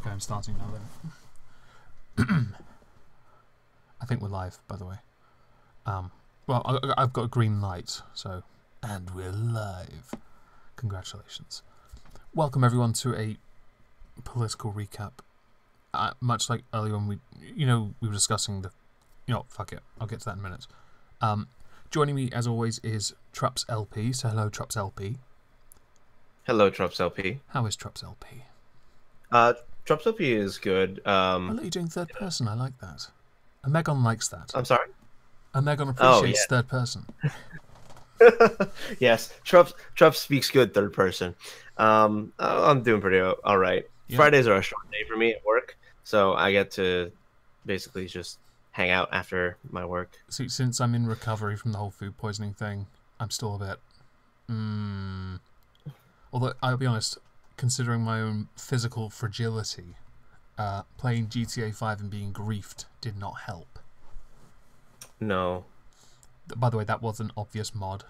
Okay, I'm starting now then. I think we're live, by the way. Well, I've got a green light, so... And we're live. Congratulations. Welcome everyone to a political recap. Much like earlier when we were discussing the... fuck it. I'll get to that in a minute. Joining me, as always, is TrupsLP. So hello, TrupsLP. Hello, TrupsLP. How is TrupsLP? TrupsLP is good. I like you doing third person. I like that. Omegon likes that. I'm sorry? Omegon appreciates third person. Yes, Trups speaks good third person. I'm doing pretty all right. Yeah. Fridays are a short day for me at work, so I get to basically just hang out after my work. See, since I'm in recovery from the whole food poisoning thing, I'm still a bit... Although, I'll be honest, considering my own physical fragility, playing GTA 5 and being griefed did not help. No. By the way, that was an obvious mod.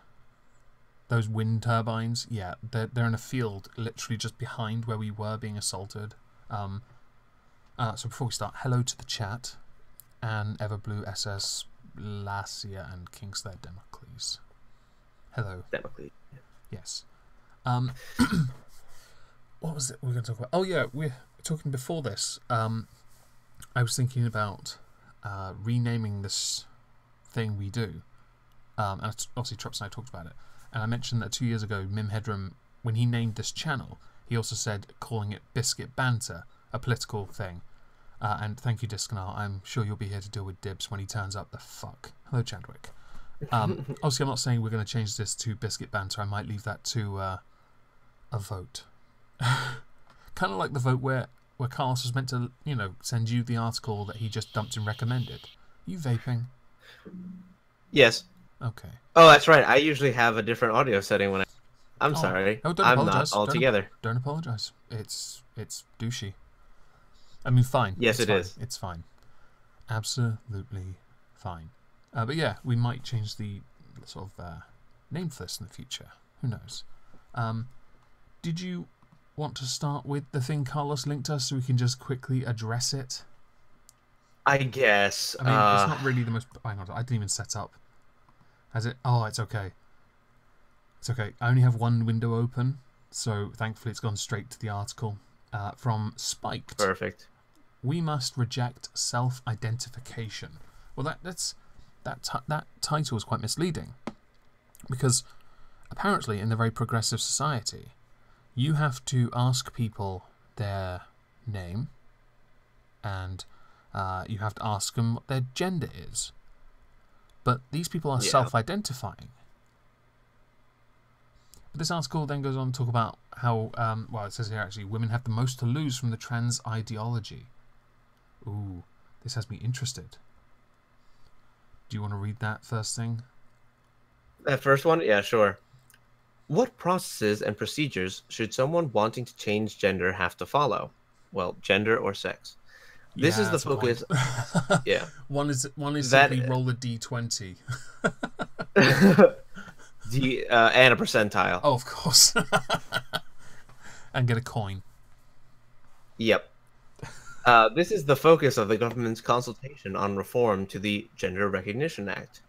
Those wind turbines, yeah, they're in a field literally just behind where we were being assaulted. So before we start, hello to the chat. And Everblue, SS, Lassia, and Kingslayer Democles. Hello. Democles. Yes. What was it we were going to talk about? Oh yeah, we're talking before this. I was thinking about renaming this thing we do. And obviously Trups and I talked about it. And I mentioned that 2 years ago, Mim Headroom, when he named this channel, he also said calling it Biscuit Banter, a political thing. And thank you, Discanar. I'm sure you'll be here to deal with Dibs when he turns up. The fuck. Hello, Chadwick. Obviously, I'm not saying we're going to change this to Biscuit Banter. I might leave that to a vote. Kind of like the vote where Carlos was meant to, send you the article that he just dumped and recommended. Are you vaping? Yes. Okay. Oh, that's right. I usually have a different audio setting when I'm sorry. Oh, don't I'm apologize. Not altogether. Don't apologize. It's douchey. I mean, fine. Yes, it is. It's fine. Absolutely fine. But yeah, we might change the sort of name for this in the future. Who knows? Did you want to start with the thing Carlos linked us so we can just quickly address it? I guess. I mean, it's not really the most... Hang on, I didn't even set up. Has it? Oh, it's okay. It's okay. I only have one window open, so thankfully it's gone straight to the article. From Spiked. Perfect. We must reject self-identification. Well, that title is quite misleading, because apparently in the very progressive society, you have to ask people their name, and you have to ask them what their gender is. But these people are self-identifying. But this article then goes on to talk about how, well, it says here actually, women have the most to lose from the trans ideology. Ooh, this has me interested. Do you want to read that first thing? That first one? Yeah, sure. What processes and procedures should someone wanting to change gender have to follow? Well, gender or sex. This is the focus. Yeah. One is simply roll a d20. And a percentile. Oh, of course. And get a coin. Yep. This is the focus of the government's consultation on reform to the Gender Recognition Act.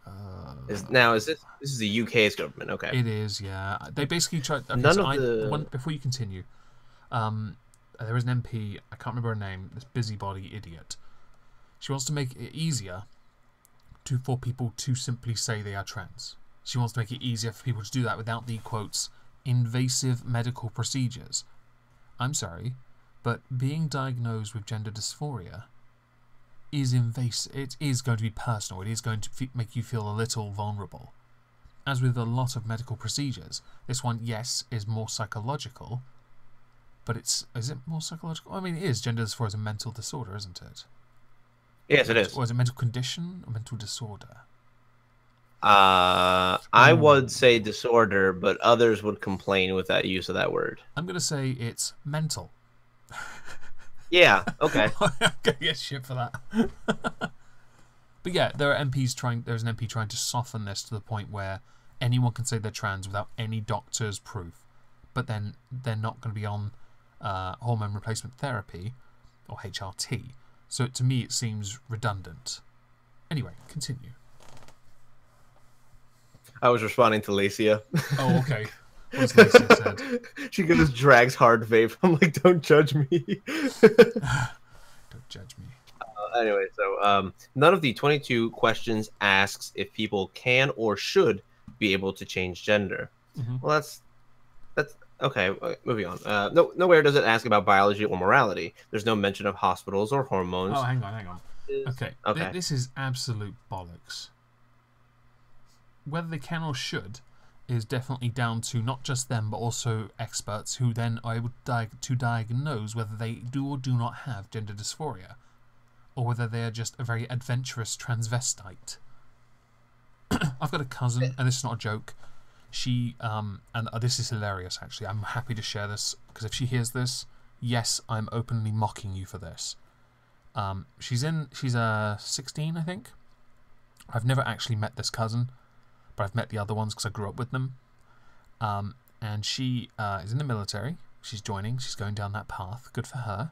This is the UK's government? Okay. It is, yeah. They basically tried. Okay, before you continue, there was an MP. I can't remember her name. This busybody idiot. She wants to make it easier for people to simply say they are trans. She wants to make it easier for people to do that without the quotes invasive medical procedures. I'm sorry. But being diagnosed with gender dysphoria is invasive. It is going to be personal. It is going to make you feel a little vulnerable. As with a lot of medical procedures, this one, yes, is more psychological. But is it more psychological? I mean, it is. Gender dysphoria is a mental disorder, isn't it? Yes, it is. Or is it a mental condition or mental disorder? I would say disorder, but others would complain with that use of that word. I'm going to say it's mental. Yeah, okay. I'm gonna get shit for that. But yeah, there's an MP trying to soften this to the point where anyone can say they're trans without any doctor's proof. But then they're not going to be on hormone replacement therapy or HRT. So to me, it seems redundant. Anyway, continue. I was responding to Lacia. Oh, okay. What's Lacia said? She goes, drags hard vape. I'm like, don't judge me. Don't judge me. Anyway, so none of the 22 questions asks if people can or should be able to change gender. Well, that's okay. Moving on. Nowhere does it ask about biology or morality. There's no mention of hospitals or hormones. Oh, hang on. Okay. This is absolute bollocks. Whether they can or should is definitely down to not just them, but also experts who then are able to diagnose whether they do or do not have gender dysphoria, or whether they are just a very adventurous transvestite. I've got a cousin, and this is not a joke. She, and this is hilarious actually, I'm happy to share this, because if she hears this, yes, I'm openly mocking you for this. She's 16, I think. I've never actually met this cousin, but I've met the other ones because I grew up with them. And she is in the military. She's going down that path. Good for her.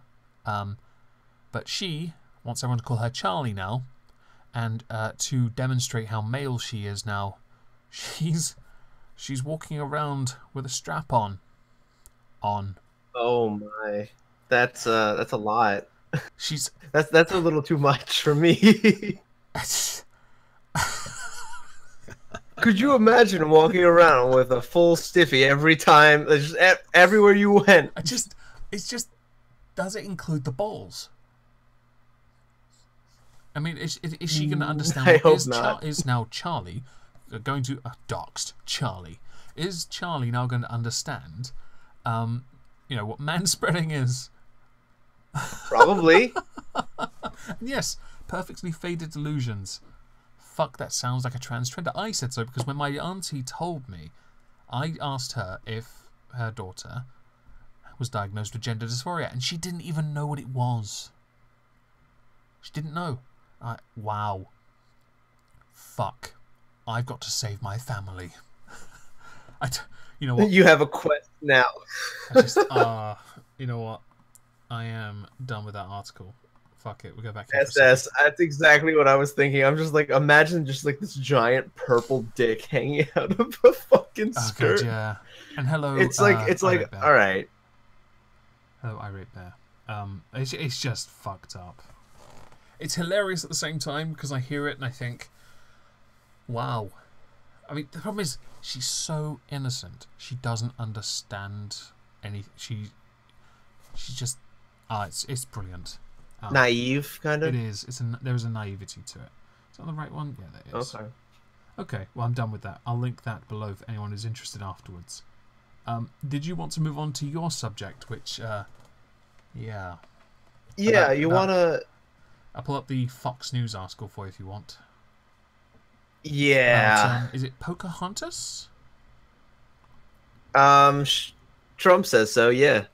But she wants everyone to call her Charlie now, and to demonstrate how male she is now, she's walking around with a strap on. Oh my, that's a lot. That's a little too much for me. Could you imagine walking around with a full stiffy every time, just everywhere you went? It's just, does it include the balls? I mean, is she going to understand? I hope not. Is now Charlie going to doxed Charlie? Is Charlie now going to understand? What manspreading is? Probably. Yes, perfectly faded delusions. Fuck, that sounds like a transgender. I said so because when my auntie told me, I asked her if her daughter was diagnosed with gender dysphoria, and she didn't even know what it was. She didn't know. Wow. Fuck. I've got to save my family. You know what? You have a quest now. You know what? I am done with that article. Fuck it, we'll go back. SS, that's exactly what I was thinking. I'm just like, imagine just like this giant purple dick hanging out of a fucking skirt. God, yeah. And hello. It's like, all right. Hello, irate bear. It's just fucked up. It's hilarious at the same time because I hear it and I think, wow. I mean, the problem is she's so innocent. She doesn't understand anything. She's just, it's brilliant. Naive, kind of? It is. There's a naivety to it. Is that the right one? Yeah, that is. Okay. Okay, well, I'm done with that. I'll link that below if anyone is interested afterwards. Did you want to move on to your subject, which, yeah. Yeah, you want to... I'll pull up the Fox News article for you if you want. Yeah. Is it Pocahontas? Trump says so, yeah.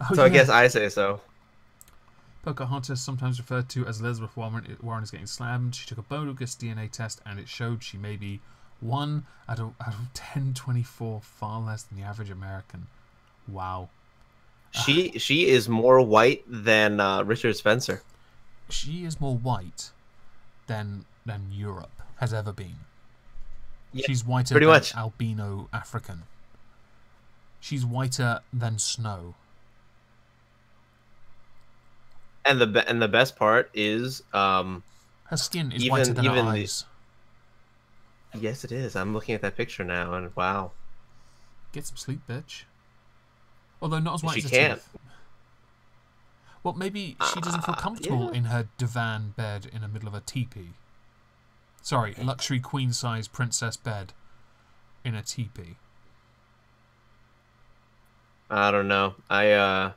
Oh, so yeah. I guess I say so. Pocahontas, sometimes referred to as Elizabeth Warren, is getting slammed. She took a bogus DNA test and it showed she may be 1 out of 1024, far less than the average American. Wow. She is more white than Richard Spencer. She is more white than Europe has ever been. Yeah, she's whiter than much. Albino African. She's whiter than snow. And the best part is her skin is whiter than her eyes. Yes, it is. I'm looking at that picture now, and wow. Get some sleep, bitch. Although not as white as she can't. Teeth. Well, maybe she doesn't feel comfortable in her divan bed in the middle of a teepee. Sorry, luxury queen-size princess bed in a teepee. I don't know. I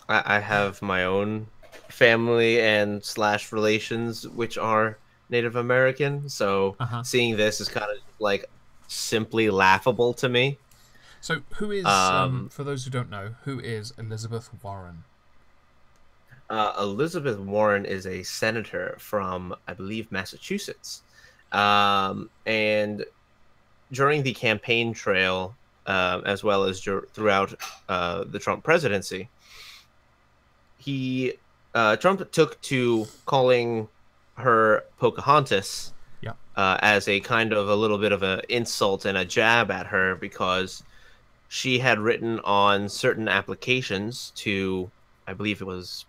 have my own family and / relations which are Native American, so seeing this is kind of like simply laughable to me. So who is, for those who don't know, who is Elizabeth Warren? Elizabeth Warren is a senator from, I believe, Massachusetts. And during the campaign trail, as well as throughout the Trump presidency, he Trump took to calling her Pocahontas Yeah. As a kind of a little bit of an insult and a jab at her because she had written on certain applications to, I believe it was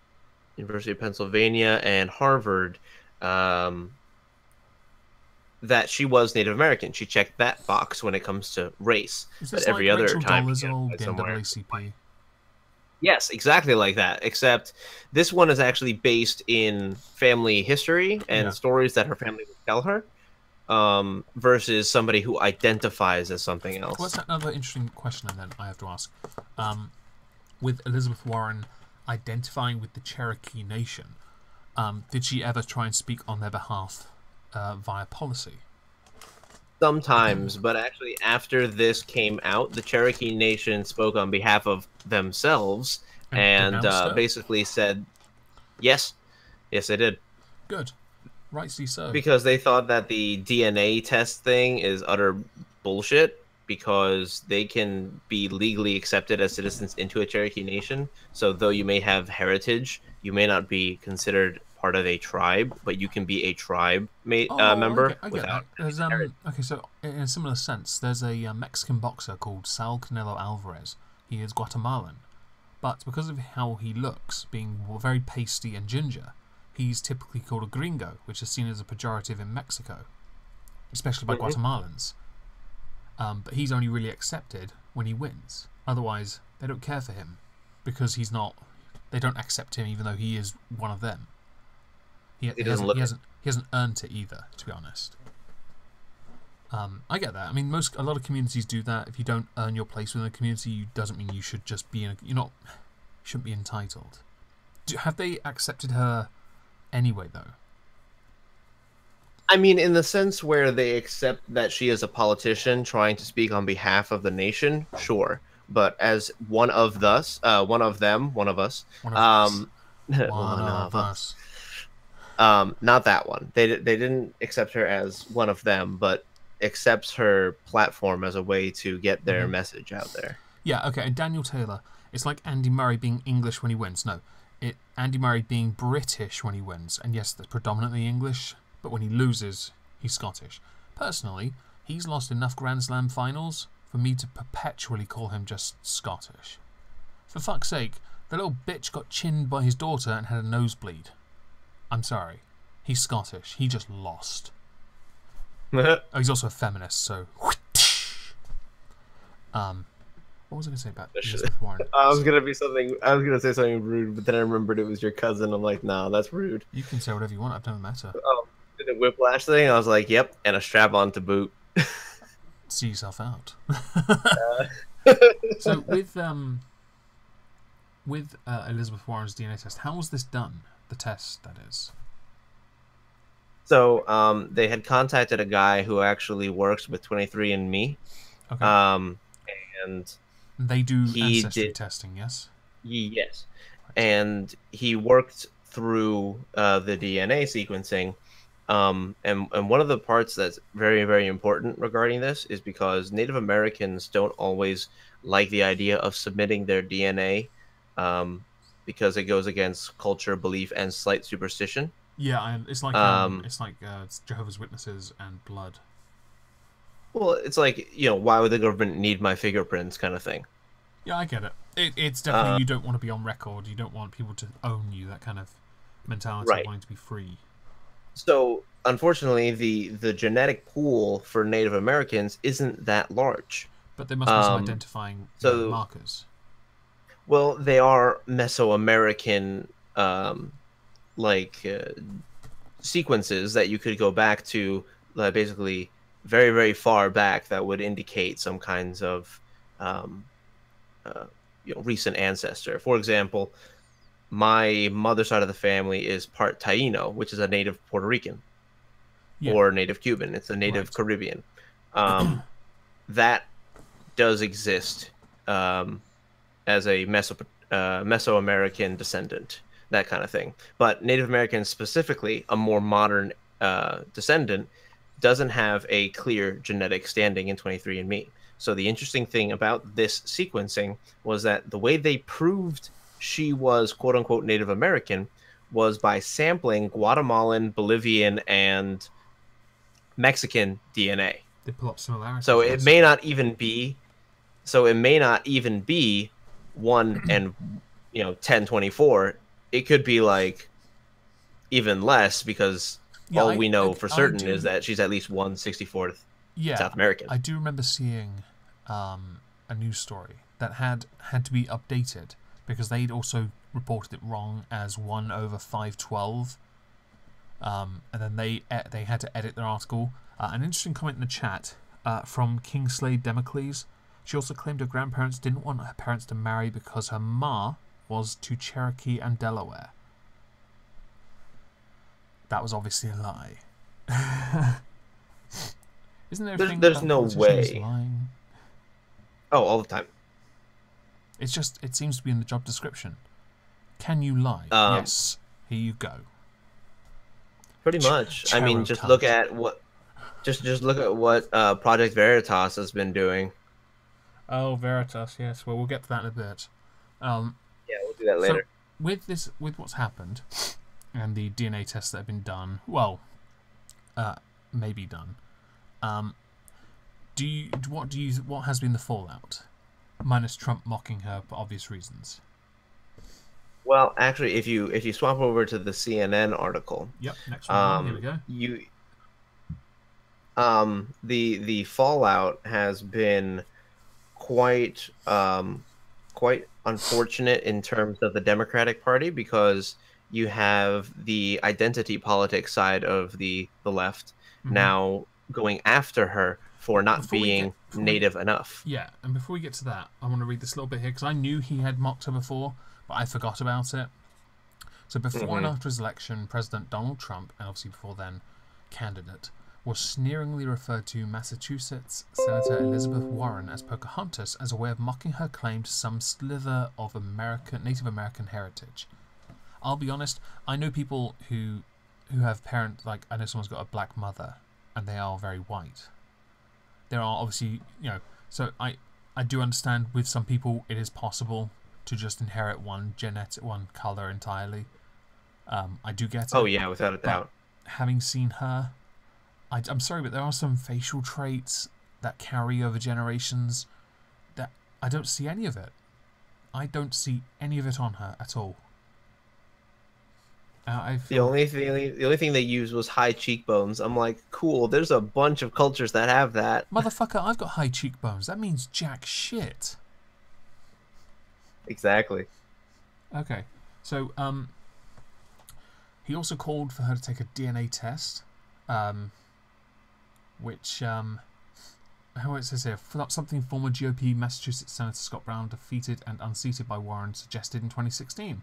University of Pennsylvania and Harvard, that she was Native American. She checked that box when it comes to race. Is But this every like other Rachel time, Dolezal, the somewhere. NAACP? Yes, exactly like that. Except this one is actually based in family history and stories that her family would tell her, versus somebody who identifies as something else. Well, that's another interesting question, and then I have to ask. With Elizabeth Warren identifying with the Cherokee Nation, did she ever try and speak on their behalf via policy? Sometimes, but actually after this came out, the Cherokee Nation spoke on behalf of themselves and basically said, yes, they did. Good. Rightly so. Because they thought that the DNA test thing is utter bullshit because they can be legally accepted as citizens into a Cherokee Nation. So though you may have heritage, you may not be considered part of a tribe, but you can be a tribe member. I get that. There's, okay, so in a similar sense, there's a Mexican boxer called Sal Canelo Alvarez. He is Guatemalan, but because of how he looks, being very pasty and ginger, he's typically called a gringo, which is seen as a pejorative in Mexico, especially by Guatemalans. But he's only really accepted when he wins. Otherwise, they don't care for him because he's not. They don't accept him, even though he is one of them. He hasn't earned it either, to be honest. I get that. I mean, a lot of communities do that. If you don't earn your place within a community, doesn't mean you should just be shouldn't be entitled. Have they accepted her anyway, though? I mean, in the sense where they accept that she is a politician trying to speak on behalf of the nation, sure. But as one of us, not that one. They didn't accept her as one of them, but accepts her platform as a way to get their message out there. Yeah, okay. And Daniel Taylor, it's like Andy Murray being English when he wins. No, Andy Murray being British when he wins. And yes, that's predominantly English, but when he loses, he's Scottish. Personally, he's lost enough Grand Slam finals for me to perpetually call him just Scottish. For fuck's sake, the little bitch got chinned by his daughter and had a nosebleed. I'm sorry. He's Scottish. He just lost. He's also a feminist, so... what was I going to say about Elizabeth Warren? I was going to say something rude, but then I remembered it was your cousin. I'm like, nah, that's rude. You can say whatever you want. It doesn't matter. Oh, the whiplash thing? I was like, yep, and a strap-on to boot. See yourself out. So with Elizabeth Warren's DNA test, how was this done? The test, that is. So they had contacted a guy who actually works with 23andMe. Okay. And they do ancestry testing, yes? Yes. Right. And he worked through the DNA sequencing. And one of the parts that's very, very important regarding this is because Native Americans don't always like the idea of submitting their DNA because it goes against culture, belief, and slight superstition. Yeah, it's like Jehovah's Witnesses and blood. Well, it's like, why would the government need my fingerprints kind of thing? Yeah, I get it. It's definitely you don't want to be on record. You don't want people to own you, that kind of mentality of wanting to be free. So, unfortunately, the genetic pool for Native Americans isn't that large. But there must be some identifying markers. Well, they are Mesoamerican sequences that you could go back to basically very, very far back that would indicate some kinds of recent ancestor. For example, my mother's side of the family is part Taino, which is a native Puerto Rican or native Cuban. It's a native Caribbean. That does exist as a Mesoamerican descendant, that kind of thing. But Native Americans specifically, a more modern descendant, doesn't have a clear genetic standing in 23andMe. So the interesting thing about this sequencing was that the way they proved she was quote-unquote Native American was by sampling Guatemalan, Bolivian, and Mexican DNA. They pull up similarities. So it may not even be. So it may not even be 1 and 1024. It could be like even less, because all we know for certain is that she's at least 1/64th South American. I do remember seeing a news story that had to be updated because they'd also reported it wrong as 1/512, and then they had to edit their article. An interesting comment in the chat from Kingsley Democles. She also claimed her grandparents didn't want her parents to marry because her ma was to Cherokee and Delaware. That was obviously a lie. Isn't there a thing there's no way. Lying? Oh, all the time. It's just, it seems to be in the job description. Can you lie? Yes. Here you go. Pretty much. I mean, just look at what Project Veritas has been doing. Oh, Veritas, yes. Well, we'll get to that in a bit. Yeah, we'll do that later. So with what's happened and the DNA tests that have been done, maybe done. What has been the fallout? Minus Trump mocking her for obvious reasons. Well, actually, if you swap over to the CNN article, yep, next one. Here we go. The fallout has been quite unfortunate in terms of the Democratic Party, because you have the identity politics side of the left now going after her for not being native enough. Yeah, and before we get to that, I want to read this little bit here because I knew he had mocked her before, but I forgot about it. So before and after his election, President Donald Trump, and obviously before then, candidate, was sneeringly referred to Massachusetts Senator Elizabeth Warren as Pocahontas as a way of mocking her claim to some slither of Native American heritage. I'll be honest, I know people who have parents, like I know someone's got a black mother and they are very white. There are obviously, so I do understand with some people it is possible to just inherit one colour entirely. I do get it. Oh yeah, without a doubt. Having seen her, I'm sorry, but there are some facial traits that carry over generations that I don't see any of it. I don't see any of it on her at all. The only thing they used was high cheekbones. I'm like, cool. There's a bunch of cultures that have that. Motherfucker, I've got high cheekbones. That means jack shit. Exactly. Okay, so he also called for her to take a DNA test, which how it says here, something former GOP Massachusetts Senator Scott Brown defeated and unseated by Warren suggested in 2016.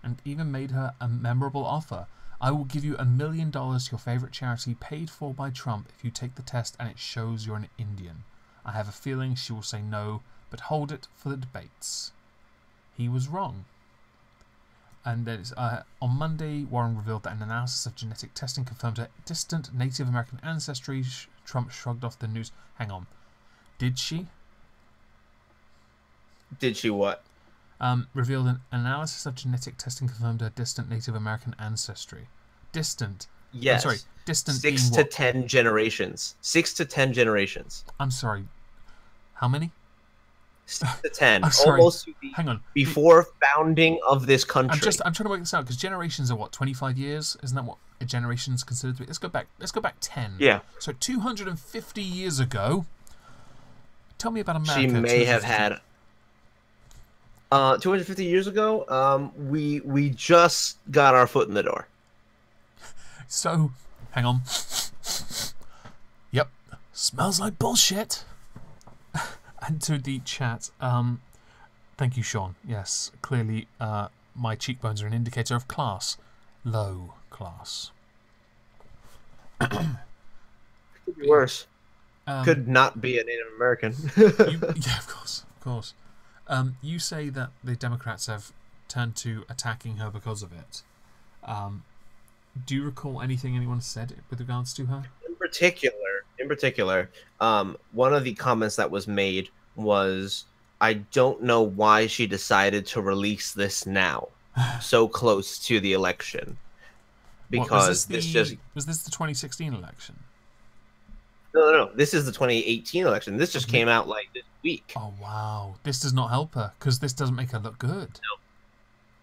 And even made her a memorable offer. I will give you $1 million to your favorite charity paid for by Trump if you take the test and it shows you're an Indian. I have a feeling she will say no, but hold it for the debates. He was wrong. And then on Monday, Warren revealed that an analysis of genetic testing confirmed her distant Native American ancestry. Trump shrugged off the news. Hang on. Did she? Did she what? Revealed an analysis of genetic testing confirmed her distant Native American ancestry. Distant. Yes. I'm sorry. Distant. 6 to 10 generations. 6 to 10 generations. I'm sorry. How many? 6 to 10. I'm sorry. Almost to the, hang on. Before founding of this country. I'm trying to work this out because generations are what, 25 years? Isn't that what a generation's considered to be? Let's go back 10. Yeah. So 250 years ago. Tell me about America. She may have had. 250 years ago, we just got our foot in the door. So, hang on. Yep, smells like bullshit. And to the chat, thank you, Sean. Yes, clearly, my cheekbones are an indicator of class, low class. Could be worse. Could not be a Native American. Yeah, of course. You say that the Democrats have turned to attacking her because of it. Do you recall anything anyone said with regards to her? In particular, one of the comments that was made was, I don't know why she decided to release this now. so close to the election, because was this the 2016 election? No. This is the 2018 election. This just came out like this week. Oh wow, this does not help her because this doesn't make her look good.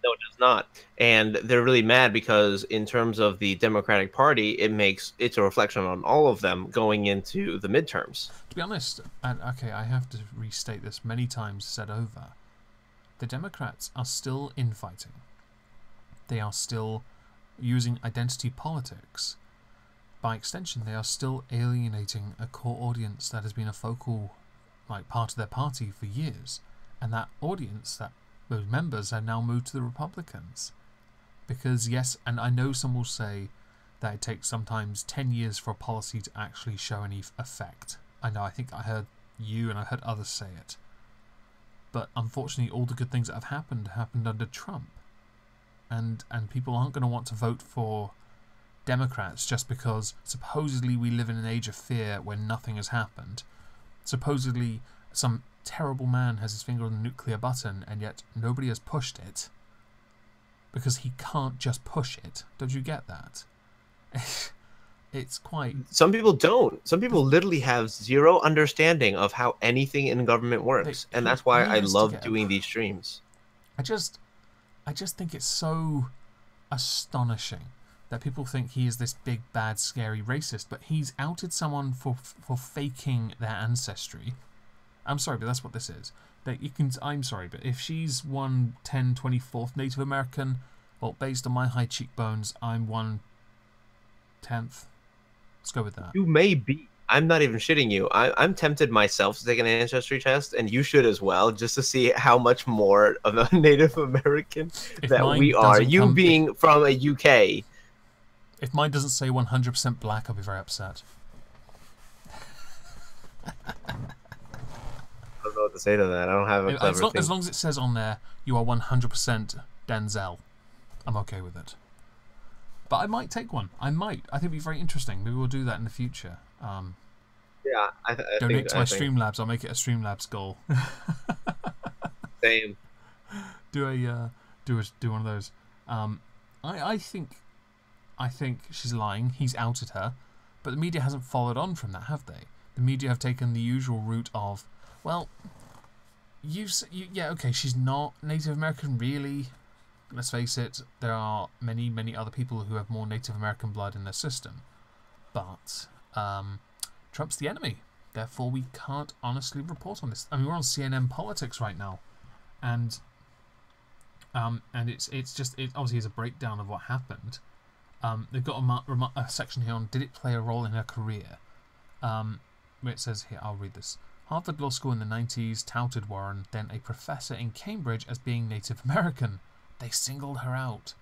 No, it does not. And they're really mad because in terms of the Democratic Party, it's a reflection on all of them going into the midterms. To be honest, and okay, I have to restate this many times said over. The Democrats are still infighting. They are still using identity politics. By extension, they are still alienating a core audience that has been a focal part of their party for years. And that audience, those members, have now moved to the Republicans. Because, yes, and I know some will say that it takes sometimes 10 years for a policy to actually show any effect. I know, I think I heard you and I heard others say it. But unfortunately, all the good things that have happened under Trump. And people aren't going to want to vote for Democrats just because supposedly we live in an age of fear when nothing has happened. Supposedly some terrible man has his finger on the nuclear button and yet nobody has pushed it. Because he can't just push it. Don't you get that? It's quite... Some people don't. Some people literally have zero understanding of how anything in government works. And that's why I love doing these streams. I just think it's so astonishing that people think he is this big, bad, scary racist, but he's outed someone for faking their ancestry. I'm sorry, but that's what this is. That you can. I'm sorry, but if she's 1/10/24 Native American, well, based on my high cheekbones, I'm 1/10. Let's go with that. You may be. I'm not even shitting you. I'm tempted myself to take an ancestry test, and you should as well, just to see how much more of a Native American that we are. You being from a UK. If mine doesn't say 100% black, I'll be very upset. I don't know what to say to that. I don't have a clever thing. As long as it says on there, you are 100% Denzel, I'm okay with it. But I might take one. I might. I think it'd be very interesting. Maybe we'll do that in the future. Yeah, I donate to my Streamlabs. I'll make it a Streamlabs goal. Same. Do one of those. I think she's lying. He's outed her, but the media hasn't followed on from that, have they? The media have taken the usual route of, well, yeah, okay, she's not Native American, really. Let's face it, there are many, many other people who have more Native American blood in their system. But Trump's the enemy. Therefore, we can't honestly report on this. I mean, we're on CNN Politics right now. And it's obviously is a breakdown of what happened. They've got a section here on, did it play a role in her career? Where it says here, I'll read this. Harvard Law School in the 90s touted Warren, then a professor in Cambridge, as being Native American. They singled her out.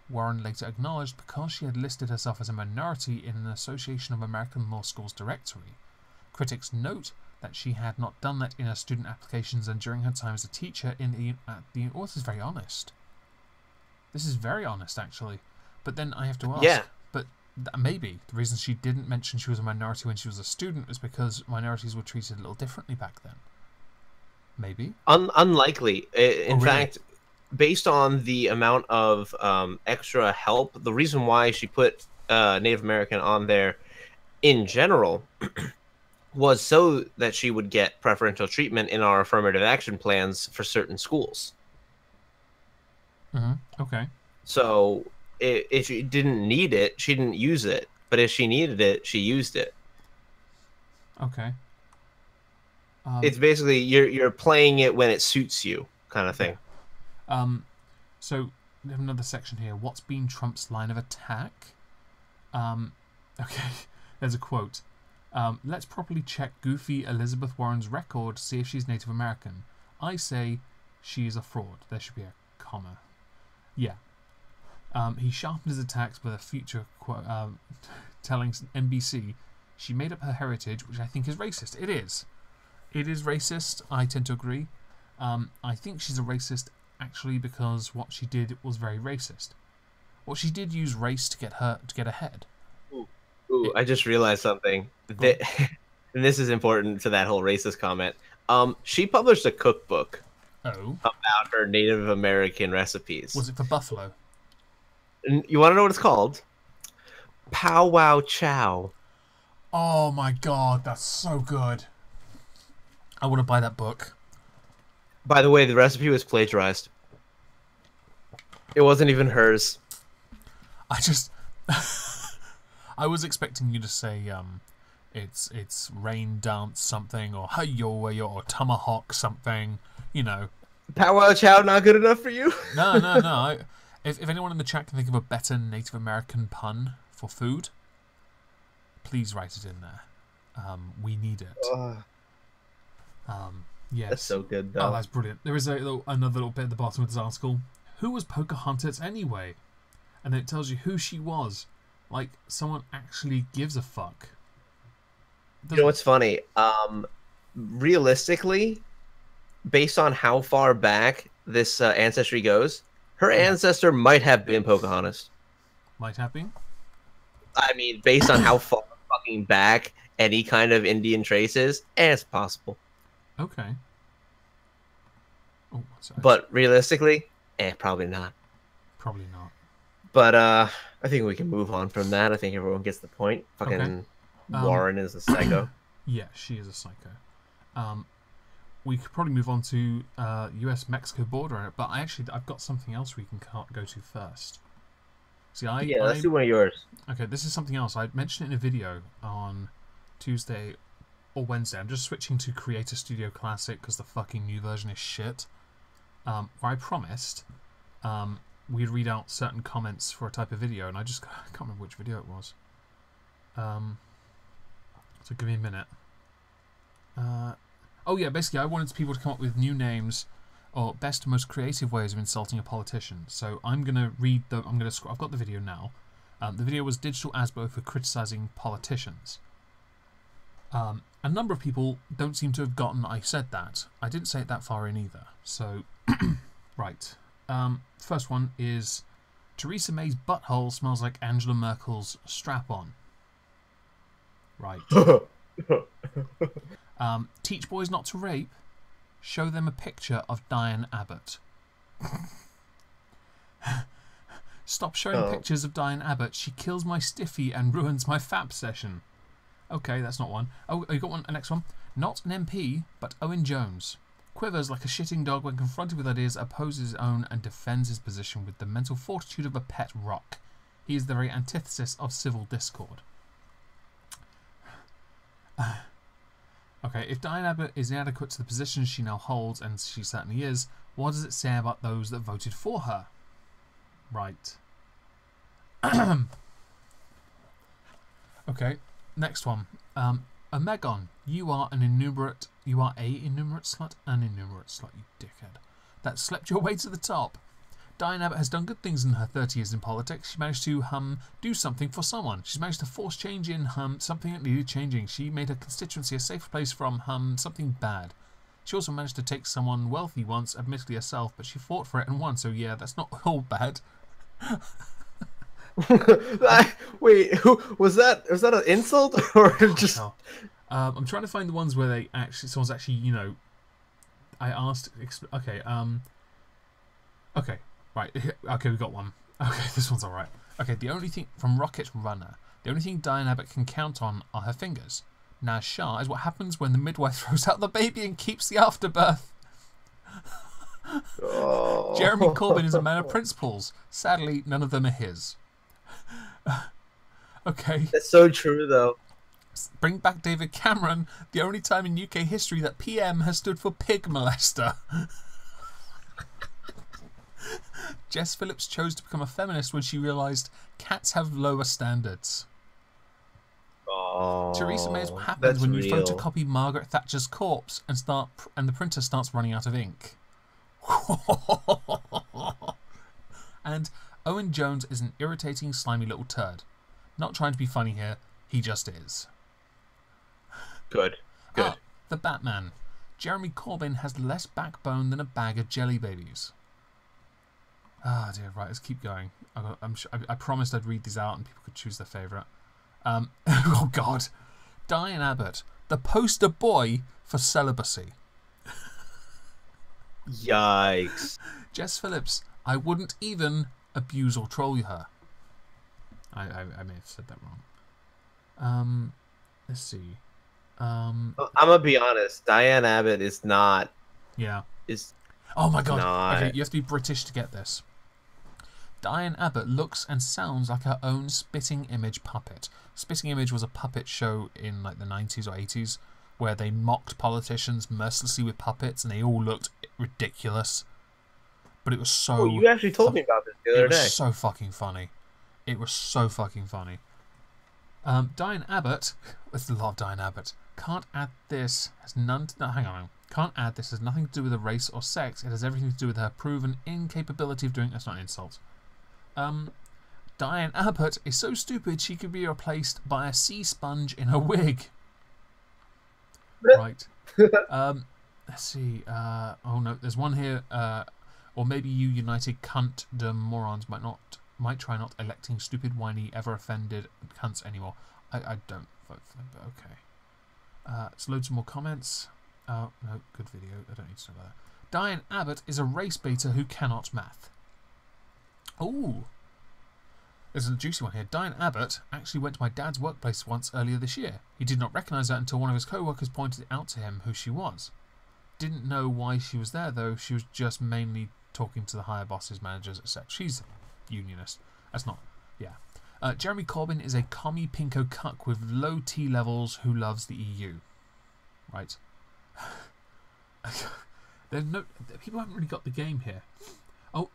Warren later acknowledged because she had listed herself as a minority in an Association of American Law Schools directory. Critics note that she had not done that in her student applications and during her time as a teacher in the author's very honest. This is very honest, actually. But then I have to ask, but maybe the reason she didn't mention she was a minority when she was a student was because minorities were treated a little differently back then. Maybe? Unlikely. In fact, based on the amount of extra help, the reason why she put Native American on there in general was so that she would get preferential treatment in our affirmative action plans for certain schools. Okay. So if she didn't need it, she didn't use it. But if she needed it, she used it. Okay. It's basically you're playing it when it suits you, kind of thing. So we have another section here. What's been Trump's line of attack? Okay, there's a quote. Let's properly check goofy Elizabeth Warren's record to see if she's Native American. I say she is a fraud. There should be a comma. Yeah. He sharpened his attacks with a future quote, telling NBC she made up her heritage, which I think is racist. It is. It is racist. I tend to agree. I think she's a racist actually because what she did was very racist. What she did use race to get ahead. I just realized something. And this is important to that whole racist comment. She published a cookbook Oh. about her Native American recipes. Was it for buffalo? You want to know what it's called? Pow Wow Chow. Oh my god, that's so good. I want to buy that book. By the way, the recipe was plagiarized. It wasn't even hers. I was expecting you to say it's rain dance something or hey-yo or tomahawk something, you know. Pow Wow Chow not good enough for you? No. If anyone in the chat can think of a better Native American pun for food, please write it in there. We need it. Yes. That's so good, though. Oh, that's brilliant. There is another little bit at the bottom of this article. Who was Pocahontas anyway? And then it tells you who she was. Like, someone actually gives a fuck. You know what's funny? Realistically, based on how far back this ancestry goes, her ancestor might have been Pocahontas. Might have been? I mean, based on how far fucking back any kind of Indian trace is, it's possible. Okay. Oh, sorry. But realistically, probably not. Probably not. But I think we can move on from that. I think everyone gets the point. Fucking Okay. Warren is a psycho. Yeah, she is a psycho. We could probably move on to US-Mexico border, but I've got something else we can go to first. See, let's do one of yours. Okay, this is something else. I mentioned it in a video on Tuesday or Wednesday. I'm just switching to Creator Studio Classic because the fucking new version is shit. Where I promised we'd read out certain comments for a type of video, and I can't remember which video it was. So give me a minute. Oh yeah, basically I wanted people to come up with new names or best and most creative ways of insulting a politician. So I'm gonna read I've got the video now. The video was Digital Asbo for criticising politicians. A number of people don't seem to have gotten I said that. I didn't say it that far in either. So, right. First one is Theresa May's butthole smells like Angela Merkel's strap-on. Right. Teach boys not to rape. Show them a picture of Diane Abbott. Stop showing pictures of Diane Abbott. She kills my stiffy and ruins my FAP session. Okay, that's not one. Oh, you got one. Next one. Not an MP, but Owen Jones. Quivers like a shitting dog when confronted with ideas, opposes his own, and defends his position with the mental fortitude of a pet rock. He is the very antithesis of civil discord. Okay, if Diane Abbott is inadequate to the position she now holds, and she certainly is, what does it say about those that voted for her? Right. Okay, next one. Omegon, you are a innumerate slut, you dickhead. That slept your way to the top. Diane Abbott has done good things in her 30 years in politics. She managed to do something for someone. She's managed to force change in something that needed changing. She made her constituency a safer place from something bad. She also managed to take someone wealthy once, admittedly herself, but she fought for it and won. So yeah, that's not all bad. Wait, was that an insult or just? No. I'm trying to find the ones where someone's actually, I asked. Okay, okay, right. Okay, we got one. Okay, this one's all right. Okay, the only thing from Rocket Runner, the only thing Diane Abbott can count on are her fingers. Naz Shah is what happens when the midwife throws out the baby and keeps the afterbirth. Oh. Jeremy Corbyn is a man of principles. Sadly, none of them are his. Okay. That's so true, though. Bring back David Cameron, the only time in UK history that PM has stood for pig molester. Jess Phillips chose to become a feminist when she realised cats have lower standards. Oh, Theresa May is what happens when you real. photocopy Margaret Thatcher's corpse and the printer starts running out of ink. And Owen Jones is an irritating, slimy little turd. Not trying to be funny here, he just is. Good. The Batman. Jeremy Corbyn has less backbone than a bag of jelly babies. Ah, dear, right, let's keep going. I promised I'd read these out and people could choose their favourite. Oh, God. Diane Abbott, the poster boy for celibacy. Yikes. Jess Phillips, I wouldn't even abuse or troll her. I may have said that wrong. Let's see. I'm gonna be honest. Diane Abbott is not. Yeah. Is. Oh my god. Not. Okay, you have to be British to get this. Diane Abbott looks and sounds like her own Spitting Image puppet. Spitting Image was a puppet show in like the 90s or 80s where they mocked politicians mercilessly with puppets and they all looked ridiculous. But it was so... Oh, you actually told me about this the other day. It was so fucking funny. It was so fucking funny. Diane Abbott... There's a lot of Diane Abbott. Can't add this. Has none... No, hang on. Can't add this. Has nothing to do with her race or sex. It has everything to do with her proven incapability of doing... That's not an insult. Diane Abbott is so stupid she could be replaced by a sea sponge in a wig. Right. Let's see. Oh no, there's one here. Or maybe you United Cunt morons might try not electing stupid, whiny, ever offended cunts anymore. I don't vote for them, but okay. Let's load some more comments. Oh no, good video. I don't need to know about that. Diane Abbott is a race baiter who cannot math. Ooh. There's a juicy one here. Diane Abbott actually went to my dad's workplace once earlier this year. He did not recognise her until one of his co-workers pointed out to him who she was. Didn't know why she was there though. She was just mainly talking to the higher bosses, managers, etc. She's a unionist. That's not... Yeah. Jeremy Corbyn is a commie pinko cuck with low T levels who loves the EU. Right. There's no... People haven't really got the game here. Oh,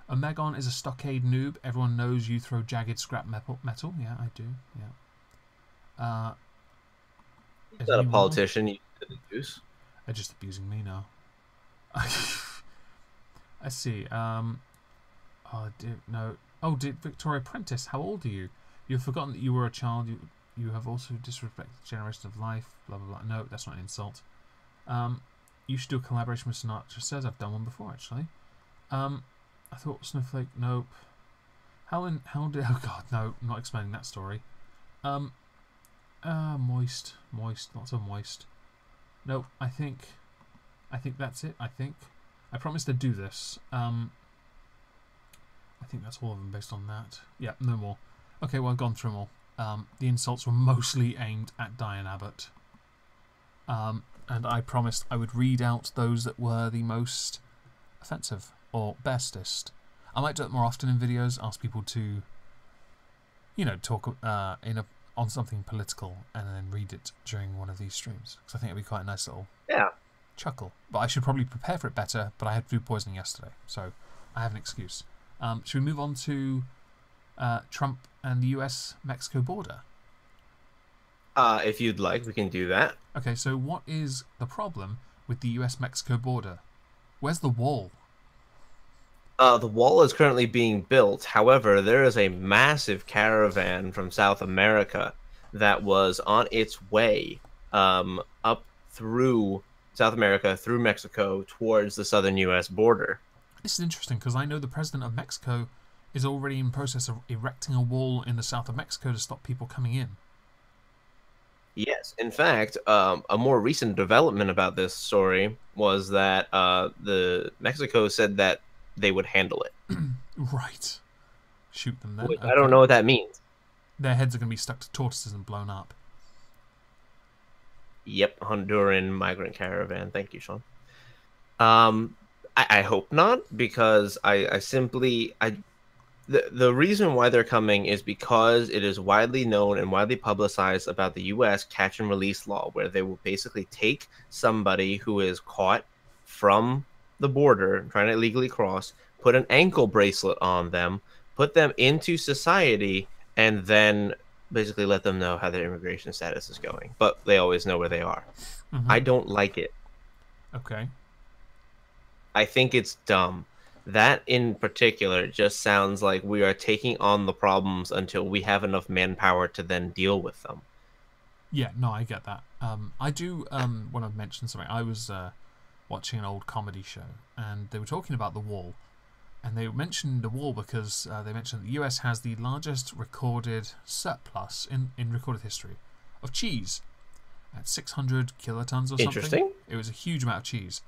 Omegon is a stockade noob. Everyone knows you throw jagged scrap metal. Yeah, I do. Yeah. He's not a politician. You abuse. They're just abusing me now. I see. Did Victoria Prentice? How old are you? You've forgotten that you were a child. You have also disrespected the generation of life. Blah blah blah. No, that's not an insult. You should do a collaboration with Sinatra Says. I've done one before actually. I thought Snowflake. Nope. Oh god, no. I'm not explaining that story. Moist, not so moist. Nope. I think that's it. I promised to do this. I think that's all of them based on that. Yeah, no more. Okay, well I've gone through them all. The insults were mostly aimed at Diane Abbott. And I promised I would read out those that were the most offensive or bestest. I might do it more often in videos, ask people to, talk on something political and then read it during one of these streams. Because I think it'd be quite a nice little chuckle. But I should probably prepare for it better, but I had food poisoning yesterday, so I have an excuse. Should we move on to Trump and the US-Mexico border? If you'd like, we can do that. Okay, so what is the problem with the US-Mexico border? Where's the wall? The wall is currently being built. However, there is a massive caravan from South America that was on its way up through South America, through Mexico, towards the southern U.S. border. This is interesting because I know the president of Mexico is already in process of erecting a wall in the south of Mexico to stop people coming in. Yes. In fact, a more recent development about this story was that the Mexico said that they would handle it. Right. Shoot them then. Which, okay. I don't know what that means. Their heads are going to be stuck to tortoises and blown up. Yep, Honduran migrant caravan. Thank you, Sean. I hope not, because the reason why they're coming is because it is widely known and widely publicized about the U.S. catch and release law, where they will basically take somebody who is caught from the border trying to illegally cross, put an ankle bracelet on them, put them into society, and then basically let them know how their immigration status is going. But they always know where they are. Mm-hmm. I don't like it. Okay. I think it's dumb. That in particular just sounds like we are taking on the problems until we have enough manpower to then deal with them. Yeah, no, I get that. I do want to mention something. I was watching an old comedy show, and they were talking about the wall. And they mentioned the wall because they mentioned the US has the largest recorded surplus in recorded history of cheese at 600 kilotons or something. Interesting. It was a huge amount of cheese.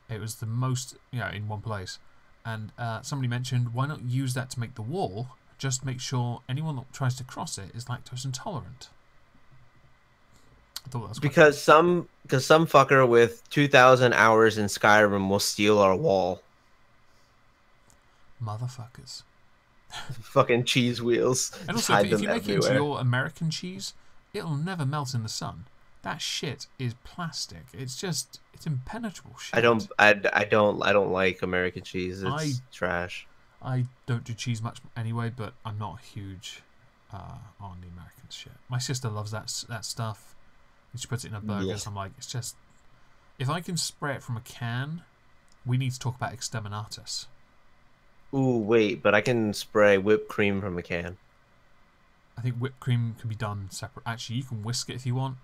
It was the most, in one place. And somebody mentioned, why not use that to make the wall? Just make sure anyone that tries to cross it is lactose intolerant. I thought that was because some fucker with 2,000 hours in Skyrim will steal our wall. Motherfuckers. Fucking cheese wheels. And also, if you make it into your American cheese, it'll never melt in the sun. That shit is plastic. It's impenetrable shit. I don't like American cheese. It's trash. I don't do cheese much anyway, but I'm not huge on the American shit. My sister loves that stuff. And she puts it in her burgers. Yeah. I'm like, it's just... If I can spray it from a can, we need to talk about exterminatus. Ooh, wait, but I can spray whipped cream from a can. I think whipped cream can be done separate. Actually, you can whisk it if you want.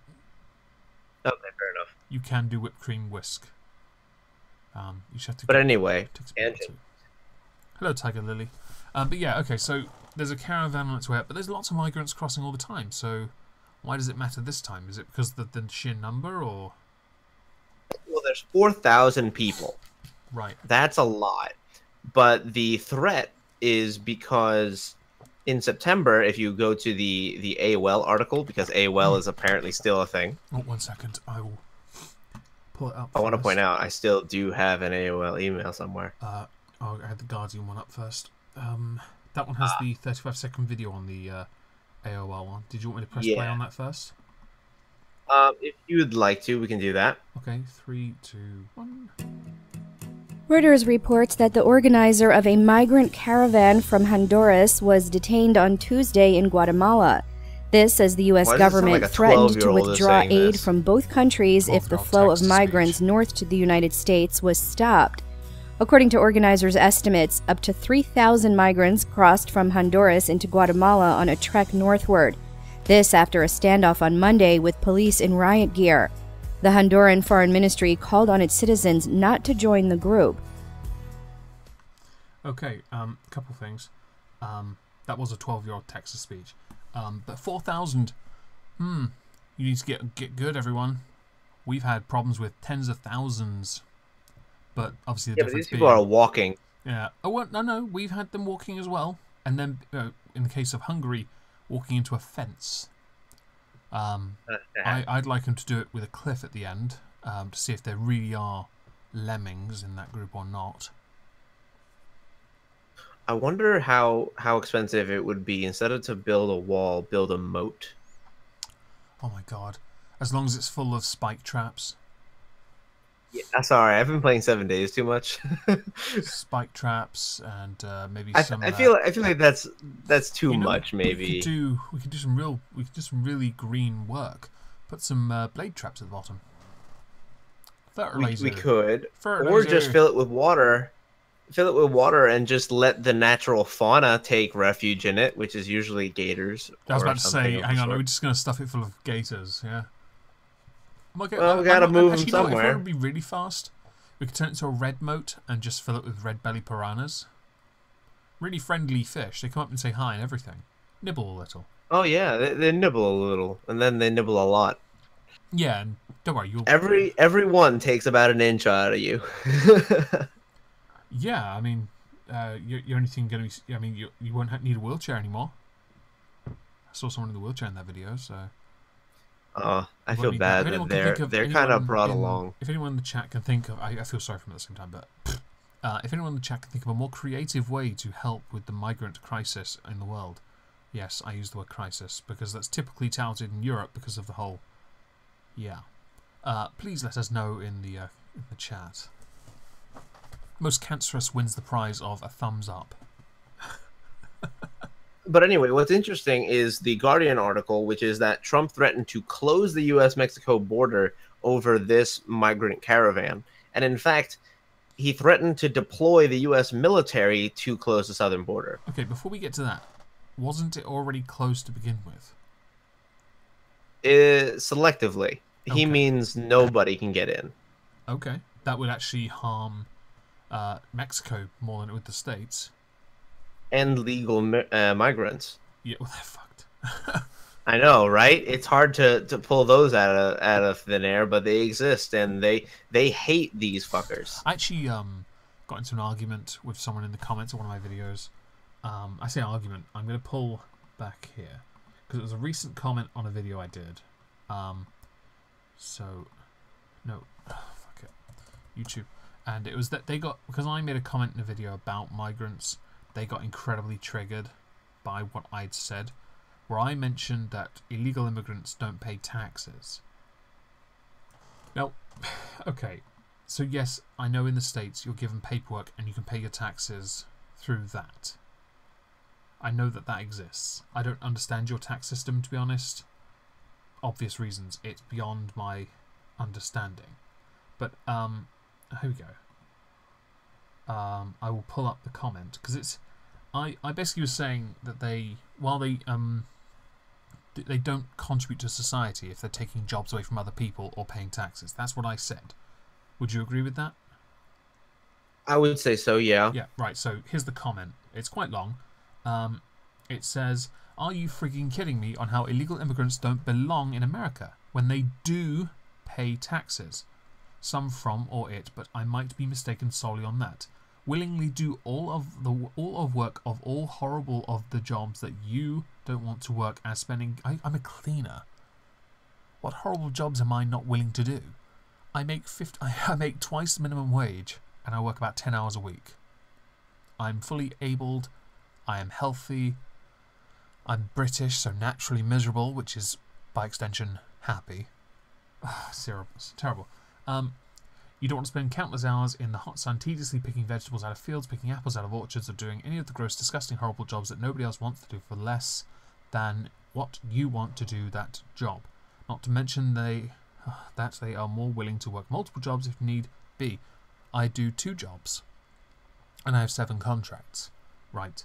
Okay, fair enough. You can do whipped cream whisk. You just have to. But anyway, hello, Tiger Lily. But yeah, okay. So there's a caravan on its way up, but there's lots of migrants crossing all the time. So why does it matter this time? Is it because of the sheer number, or? Well, there's 4,000 people. Right. That's a lot. But the threat is because in September, if you go to the AOL article, because AOL is apparently still a thing. Oh, 1 second. I will pull it up. I want to point out, I still do have an AOL email somewhere. I had the Guardian one up first. That one has the 35-second video on the AOL one. Did you want me to press play on that first? If you would like to, we can do that. Okay, 3, 2, 1. Reuters reports that the organizer of a migrant caravan from Honduras was detained on Tuesday in Guatemala. This as the U.S. government threatened to withdraw aid from both countries if the flow of migrants north to the United States was stopped. According to organizers' estimates, up to 3,000 migrants crossed from Honduras into Guatemala on a trek northward. This after a standoff on Monday with police in riot gear. The Honduran Foreign Ministry called on its citizens not to join the group. Okay, couple things. That was a 12-year-old Texas speech. But 4,000, you need to get good, everyone. We've had problems with tens of thousands. But obviously the difference but these people are walking. Yeah. Oh, well, no, we've had them walking as well. And then, in the case of Hungary, walking into a fence. I'd like them to do it with a cliff at the end to see if there really are lemmings in that group or not. I wonder how expensive it would be instead of to build a wall, build a moat. Oh my god! As long as it's full of spike traps. Yeah, sorry, I've been playing 7 days too much. Spike traps and maybe some. I feel like that's too much. Maybe we could do some really green work. Put some blade traps at the bottom. Fertilizer. We could, or just fill it with water. Fill it with water and just let the natural fauna take refuge in it, which is usually gators. I was about to say, hang on, are we just going to stuff it full of gators? Yeah. Okay, well, we gotta move them somewhere. If it would be really fast, we could turn it into a red moat and just fill it with red belly piranhas. Really friendly fish. They come up and say hi and everything. Nibble a little. Oh yeah, they nibble a little, and then they nibble a lot. Yeah, and don't worry, you'll... Every one takes about an inch out of you. Yeah, I mean, you're only thing going to be... I mean, you won't need a wheelchair anymore. I saw someone in the wheelchair in that video, so... I feel bad that they're kind of brought along. If anyone in the chat can think of... I feel sorry for them at the same time, but... if anyone in the chat can think of a more creative way to help with the migrant crisis in the world... Yes, I use the word crisis, because that's typically touted in Europe because of the whole... Yeah. Please let us know in the chat. Most cancerous wins the prize of a thumbs up. But anyway, what's interesting is the Guardian article, which is that Trump threatened to close the U.S.-Mexico border over this migrant caravan. And in fact, he threatened to deploy the U.S. military to close the southern border. Okay, before we get to that, wasn't it already closed to begin with? Selectively. Okay. He means nobody can get in. Okay. That would actually harm Mexico more than it would the States. And legal migrants. Yeah, well, they're fucked. I know, right? It's hard to pull those out of thin air, but they exist, and they hate these fuckers. I actually got into an argument with someone in the comments of one of my videos. I say argument. I'm going to pull back here because it was a recent comment on a video I did. Fuck it, YouTube, and it was that they got, because I made a comment in a video about migrants, they got incredibly triggered by what I'd said, where I mentioned that illegal immigrants don't pay taxes. Now, okay, so yes, I know in the States you're given paperwork and you can pay your taxes through that. I know that that exists. I don't understand your tax system, to be honest. Obvious reasons. It's beyond my understanding. But, here we go. I will pull up the comment, because it's... I basically was saying that while they don't contribute to society if they're taking jobs away from other people or paying taxes. That's what I said. Would you agree with that? I would say so, yeah. Yeah, right. So here's the comment. It's quite long. It says, "Are you freaking kidding me on how illegal immigrants don't belong in America when they do pay taxes? Some from or it, but I might be mistaken solely on that. Willingly do all of work of all horrible of the jobs that you don't want to work as spending." I'm a cleaner. What horrible jobs am I not willing to do? I make twice the minimum wage and I work about 10 hours a week. I'm fully abled. I am healthy. I'm British, so naturally miserable, which is by extension happy. It's terrible. You don't want to spend countless hours in the hot sun tediously picking vegetables out of fields, picking apples out of orchards, or doing any of the gross, disgusting, horrible jobs that nobody else wants to do for less than what you want to do that job. Not to mention that they are more willing to work multiple jobs if need be. I do 2 jobs, and I have 7 contracts. Right.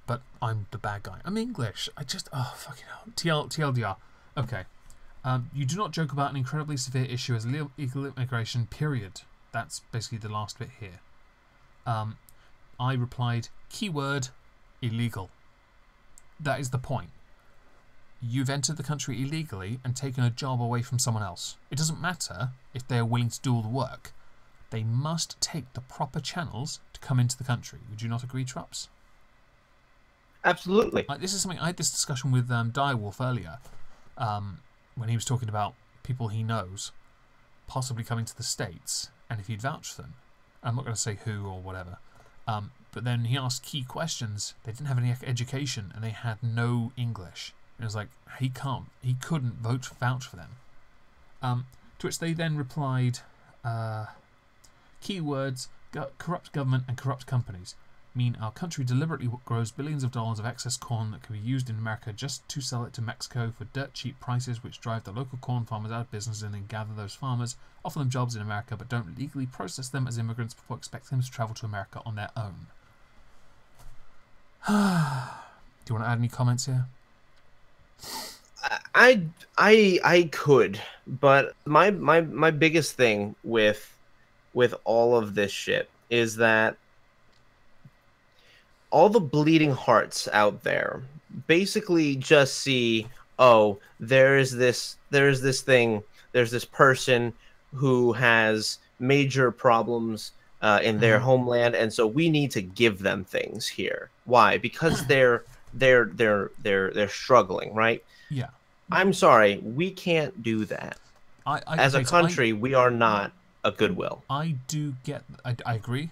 But I'm the bad guy. I'm English. Fucking hell. TLDR. Okay. You do not joke about an incredibly severe issue as illegal immigration, period. That's basically the last bit here. I replied, keyword, illegal. That is the point. You've entered the country illegally and taken a job away from someone else. It doesn't matter if they are willing to do all the work. They must take the proper channels to come into the country. Would you not agree, Trups? Absolutely. This is something I had this discussion with Direwolf earlier. When he was talking about people he knows possibly coming to the States, and if he'd vouch for them. I'm not going to say who or whatever. But then he asked key questions. They didn't have any education, and they had no English. And it was like, he couldn't vouch for them. To which they then replied, keywords, corrupt government and corrupt companies mean our country deliberately grows billions of dollars of excess corn that can be used in America just to sell it to Mexico for dirt cheap prices, which drive the local corn farmers out of business, and then gather those farmers, offer them jobs in America, but don't legally process them as immigrants before expecting them to travel to America on their own. Do you want to add any comments here? I could, but my biggest thing with all of this shit is that all the bleeding hearts out there basically just see, oh, there's this person who has major problems in their homeland, and so we need to give them things here. Why? Because they're struggling, right? Yeah. I'm sorry, we can't do that. As a country, we are not a goodwill. I agree.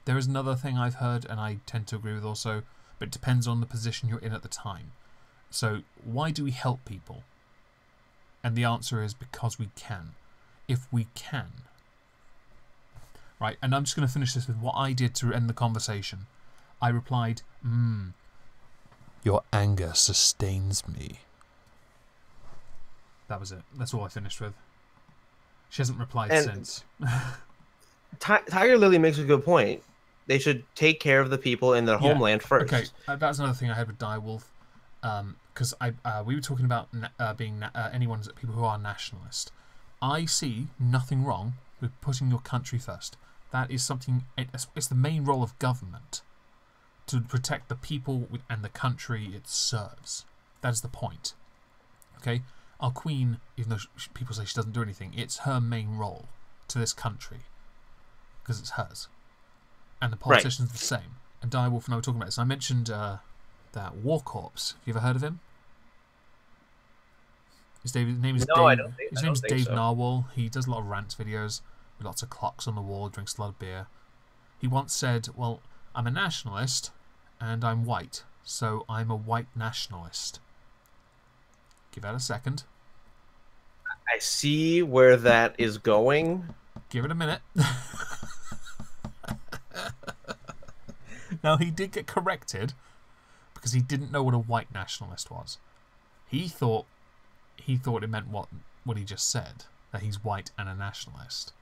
There is another thing I've heard, and I tend to agree with also, but it depends on the position you're in at the time. So, why do we help people? And the answer is because we can. If we can. Right, and I'm just going to finish this with what I did to end the conversation. I replied, your anger sustains me. That was it. That's all I finished with. She hasn't replied since. Tiger Lily makes a good point. They should take care of the people in their homeland first. Okay, that's another thing I had with Direwolf. Because we were talking about people who are nationalist. I see nothing wrong with putting your country first. That is something. It's the main role of government to protect the people and the country it serves. That is the point. Okay, our queen, even though people say she doesn't do anything, it's her main role to this country because it's hers, and the politicians are the same. And Direwolf and I were talking about this. I mentioned that War Corpse. Have you ever heard of him? His name is Dave. His name's Dave Narwhal. He does a lot of rant videos with lots of clocks on the wall. Drinks a lot of beer. He once said, "Well, I'm a nationalist, and I'm white, so I'm a white nationalist." Give that a second. I see where that is going. Give it a minute. Now, he did get corrected because he didn't know what a white nationalist was. He thought it meant what he just said, that he's white and a nationalist.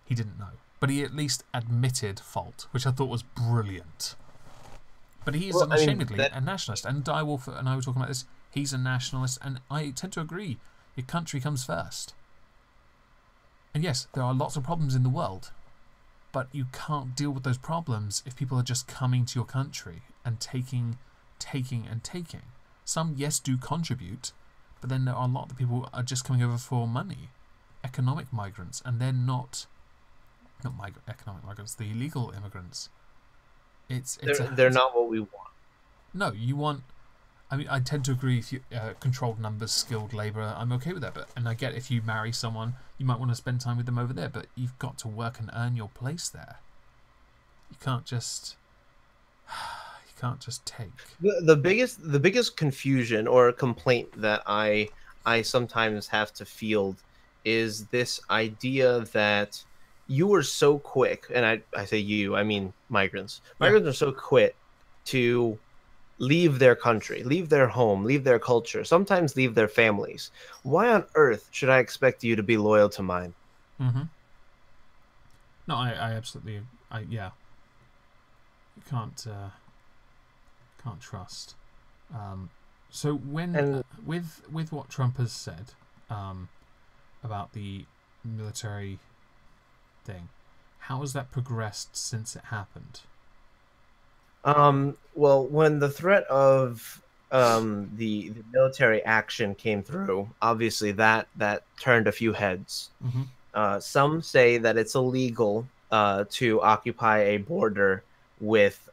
He didn't know. But he at least admitted fault, which I thought was brilliant. But he is unashamedly a nationalist. And Direwolf and I were talking about this. He's a nationalist, and I tend to agree. Your country comes first. And yes, there are lots of problems in the world, but you can't deal with those problems if people are just coming to your country and taking. Some, yes, do contribute, but then there are a lot of people who are just coming over for money. Economic migrants, and they're not economic migrants, the illegal immigrants. They're not what we want. No, you want... I mean, I tend to agree if you controlled numbers, skilled labour, I'm okay with that. And I get if you marry someone, you might want to spend time with them over there, but you've got to work and earn your place there. You can't just take. The biggest confusion or complaint that I sometimes have to field is this idea that you were so quick, and I say you, I mean migrants. Migrants are so quick to leave their country, leave their home, leave their culture, sometimes leave their families. Why on earth should I expect you to be loyal to mine? Mm-hmm. No, I absolutely, yeah. You can't trust. So when with what Trump has said about the military thing, how has that progressed since it happened? Well, when the threat of the military action came through, obviously that turned a few heads. Mm-hmm. Some say that it's illegal to occupy a border with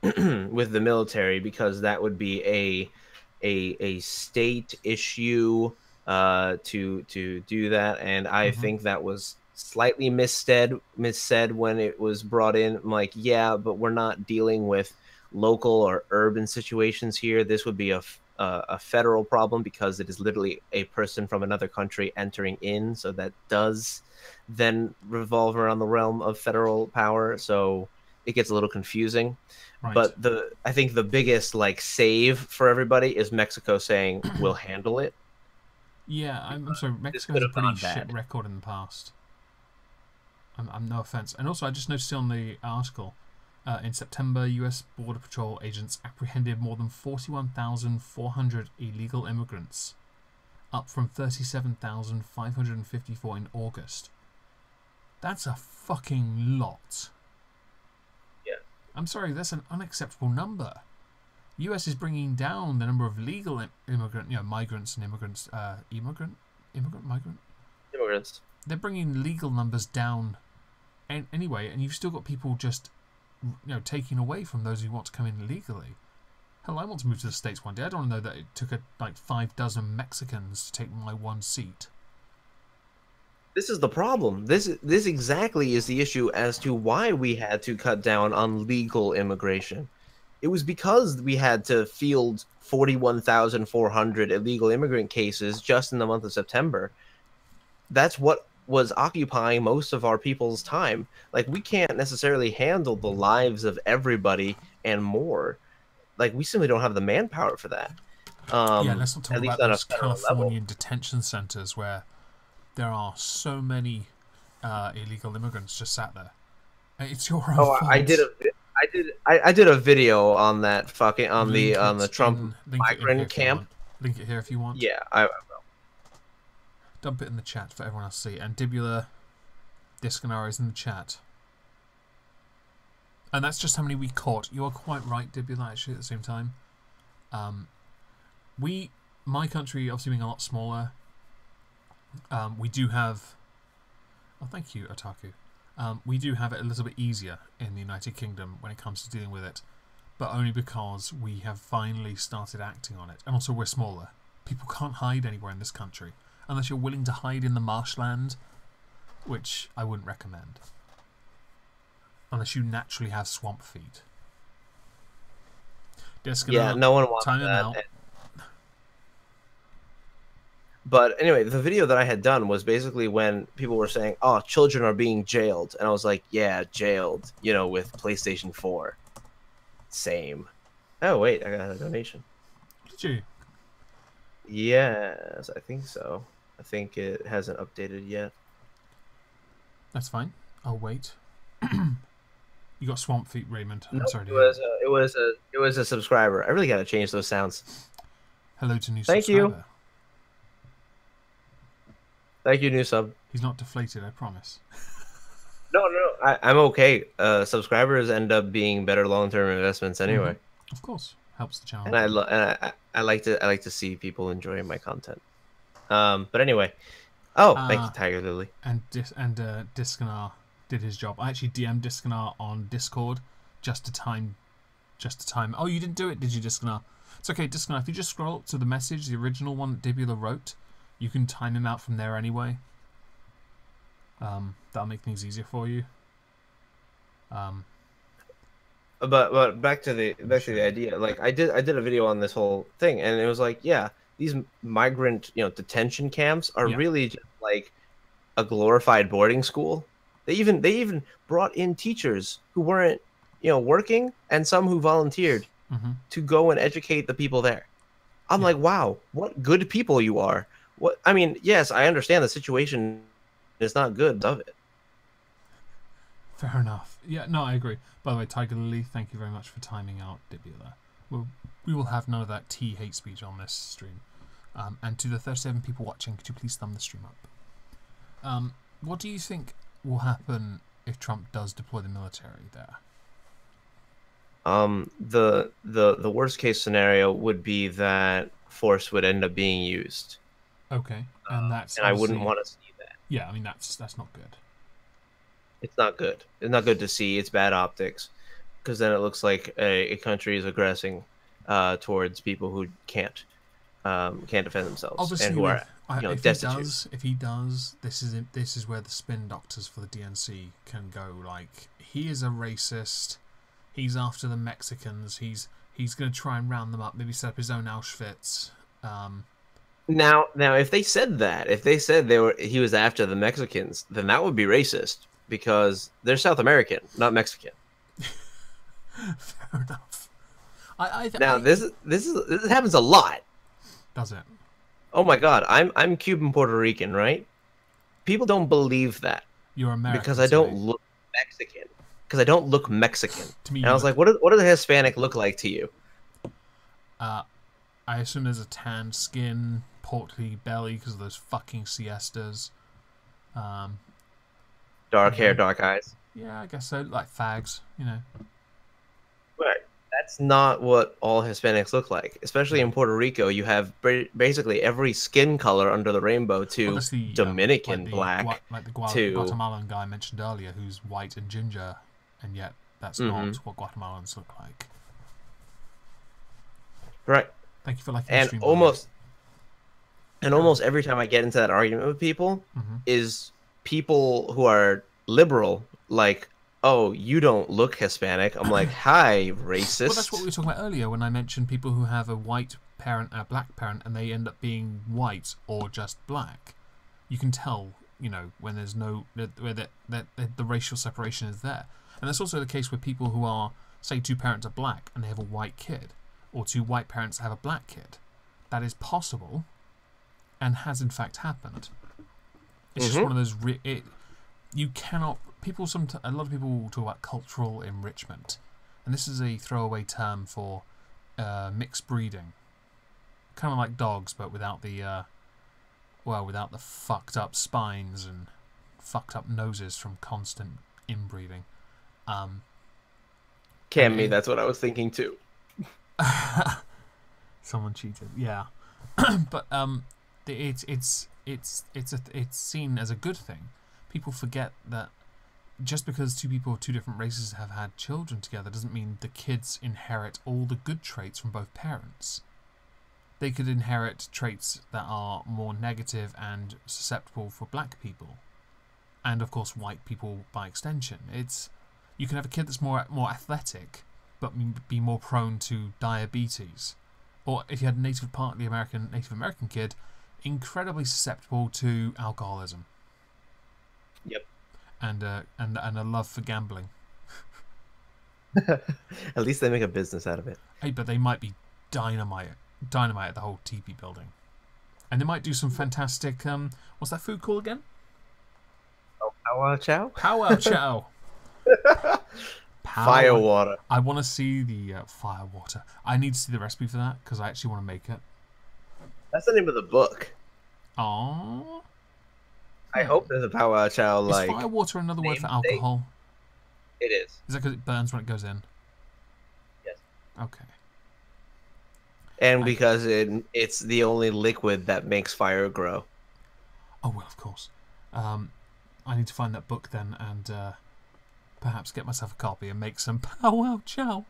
with the military because that would be a state issue to do that, and I think that was slightly missaid when it was brought in. I'm like, yeah, but we're not dealing with local or urban situations here. This would be a federal problem because it is literally a person from another country entering in, so that does then revolve around the realm of federal power, so it gets a little confusing. Right. But I think the biggest save for everybody is Mexico saying we'll handle it. Yeah, I'm sorry, Mexico has a pretty shit record in the past. I'm no offense. And also, I just noticed on the article, in September, U.S. Border Patrol agents apprehended more than 41,400 illegal immigrants, up from 37,554 in August. That's a fucking lot. Yeah. I'm sorry, that's an unacceptable number. U.S. is bringing down the number of legal migrants and immigrants. Immigrants. They're bringing legal numbers down anyway, and you've still got people just, taking away from those who want to come in legally. Hell, I want to move to the States one day. I don't know that it took 6 Mexicans to take my one seat. This is the problem. This exactly is the issue as to why we had to cut down on legal immigration. It was because we had to field 41,400 illegal immigrant cases just in the month of September. That's what was occupying most of our people's time. We can't necessarily handle the lives of everybody and more. We simply don't have the manpower for that. Let's not talk about those Californian detention centers where there are so many illegal immigrants just sat there. It's your own fault. I did a video on that on the Trump migrant camp. Link it here if you want. Yeah, I will. Dump it in the chat for everyone else to see. And Dibula Discanaro is in the chat. And that's just how many we caught. You are quite right, Dibula, actually, at the same time. my country, obviously being a lot smaller, we do have. Oh, thank you, Otaku. We do have it a little bit easier in the United Kingdom when it comes to dealing with it, but only because we have finally started acting on it, and also we're smaller. People can't hide anywhere in this country unless you're willing to hide in the marshland, which I wouldn't recommend. Unless you naturally have swamp feet. Yeah, no one wants time that. Out. But anyway, the video that I had done was basically when people were saying, "Oh, children are being jailed," and I was like, "Yeah, jailed." You know, with PlayStation 4. Same. Oh wait, I got a donation. Did you? Yes, I think so. I think it hasn't updated yet. That's fine. I'll wait. You got swamp feet, Raymond. I'm sorry to hear. It was a subscriber. I really got to change those sounds. Hello to new Thank subscriber. You. Thank you, new sub. He's not deflated, I promise. No, I'm okay. Subscribers end up being better long-term investments anyway. Mm-hmm. Of course, helps the channel. And I like to see people enjoying my content. But anyway, thank you, Tiger Lily. And Discanar did his job. I actually DM'd Discanar on Discord just to time. Oh, you didn't do it, did you, Discanar? It's okay, Discanar. If you just scroll up to the message, the original one that Dibula wrote, you can time him out from there anyway. That'll make things easier for you. But back to the idea. Like I did a video on this whole thing, and it was like, yeah, these migrant detention camps are really just like a glorified boarding school. They even brought in teachers who weren't working, and some who volunteered to go and educate the people there. I'm like, wow, what good people you are. What I mean, yes, I understand the situation is not good of it. Fair enough. Yeah, no, I agree. By the way, Tiger Lily, thank you very much for timing out Dibula. We will have none of that hate speech on this stream. And to the 37 people watching, could you please thumb the stream up? What do you think will happen if Trump does deploy the military there? The worst case scenario would be that force would end up being used. Okay, and I wouldn't want to see that. Yeah, I mean that's not good. It's not good. It's not good to see. It's bad optics, because then it looks like a country is aggressing towards people who can't defend themselves. Obviously, and who are destitute. If he does, this is where the spin doctors for the DNC can go. Like, he is a racist. He's after the Mexicans. He's going to try and round them up. Maybe set up his own Auschwitz. Now, if they said that, if they said he was after the Mexicans, then that would be racist, because they're South American, not Mexican. Fair enough. This happens a lot. Does it? Oh my God, I'm Cuban Puerto Rican, right? People don't believe that. You're American because I don't look Mexican. Because I don't look Mexican. To me, and I was like, what does a Hispanic look like to you? I assume there's a tan skin, portly belly because of those fucking siestas. Dark hair, dark eyes. Yeah, I guess so. Like fags, Right. That's not what all Hispanics look like. Especially in Puerto Rico, you have basically every skin color under the rainbow, to Dominican black, like the Guatemalan guy I mentioned earlier, who's white and ginger, and yet that's not what Guatemalans look like. Right. Thank you for liking the stream. Almost every time I get into that argument with people, is people who are liberal, like, oh, you don't look Hispanic. I'm like, hi, racist. Well, that's what we were talking about earlier when I mentioned people who have a white parent and a black parent, and they end up being white or just black. You can tell, when there's where the racial separation is there. And that's also the case with people who are, say, two parents are black and they have a white kid, or two white parents have a black kid. That is possible, and has in fact happened. It's just one of those. You cannot. A lot of people will talk about cultural enrichment, and this is a throwaway term for mixed breeding, kind of like dogs, but without the without the fucked up spines and fucked up noses from constant inbreeding. Cammy, that's what I was thinking too. Someone cheated. Yeah, but it's seen as a good thing. People forget that just because two people of two different races have had children together doesn't mean the kids inherit all the good traits from both parents. They could inherit traits that are more negative and susceptible for black people, and of course white people by extension. You can have a kid that's more athletic, but be more prone to diabetes, or if you had a Native American kid, incredibly susceptible to alcoholism. Yep. And a love for gambling. At least they make a business out of it. Hey, but they might be dynamite at the whole teepee building, and they might do some fantastic. What's that food called again? Oh, powwow chow. Powwow chow. Fire water. I want to see the fire water. I need to see the recipe for that because I actually want to make it. That's the name of the book. Aww. I hope there's a powwow chow like. Is fire water another word for alcohol? It is. Is that because it burns when it goes in? Yes. Okay. And because it's the only liquid that makes fire grow. Oh well, of course. I need to find that book then and perhaps get myself a copy and make some powwow chow.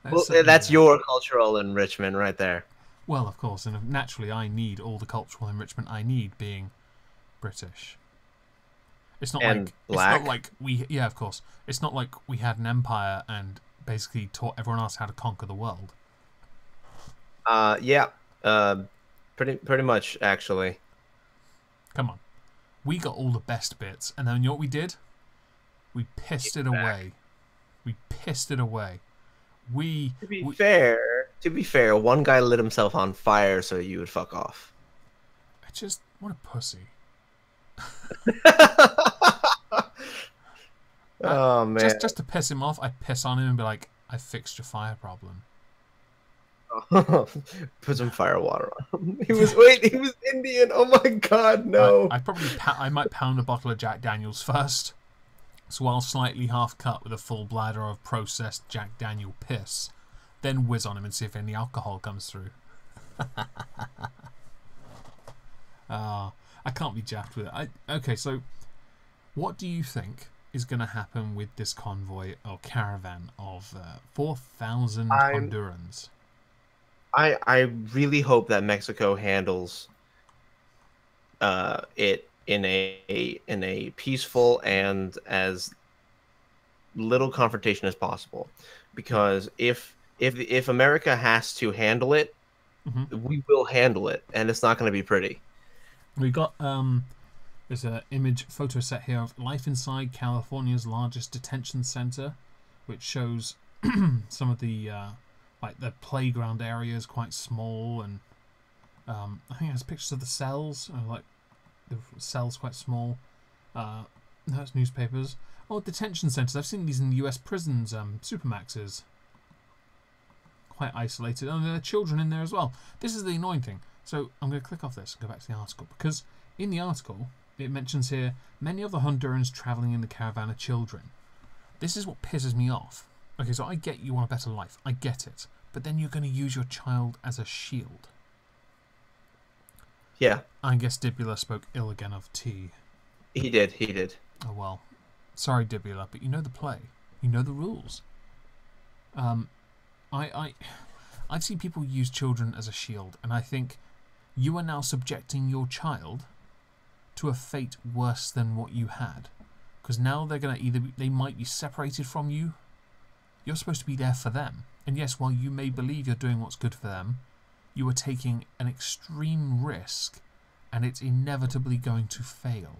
That's your cultural enrichment right there. Well, of course, and naturally I need all the cultural enrichment I need being British. It's not like of course. It's not like we had an empire and basically taught everyone else how to conquer the world. Yeah. Pretty much actually. Come on. We got all the best bits, and then you know what we did? We pissed it away. We pissed it away. To be fair, one guy lit himself on fire so you would fuck off. What a pussy. Oh man! Just to piss him off, I piss on him and be like, "I fixed your fire problem." Put some fire water on him. He was Indian. Oh my god, no! I might pound a bottle of Jack Daniels first. So while slightly half cut with a full bladder of processed Jack Daniel piss, then whiz on him and see if any alcohol comes through. I can't be jaffed with it. Okay, so what do you think is going to happen with this convoy or caravan of 4,000 Hondurans? I really hope that Mexico handles it in a peaceful and as little confrontation as possible, because if America has to handle it, we will handle it, and it's not going to be pretty. We got there's an photo set here of life inside California's largest detention center, which shows some of the like the playground area is quite small, and I think it has pictures of the cells, like the cells quite small. That's newspapers. Oh, detention centers. I've seen these in the US prisons, supermaxes. Quite isolated. And there are children in there as well. This is the annoying thing. So I'm going to click off this and go back to the article, because in the article it mentions here many of the Hondurans travelling in the caravan are children. This is what pisses me off. Okay, so I get you want a better life. I get it. But then you're going to use your child as a shield. Yeah. I guess Dibula spoke ill again of tea. He did. Oh well. Sorry, Dibula, but you know the play. You know the rules. I've seen people use children as a shield, and I think you are now subjecting your child to a fate worse than what you had. Because now they're going to they might be separated from you. You're supposed to be there for them. And yes, while you may believe you're doing what's good for them, you are taking an extreme risk, and it's inevitably going to fail.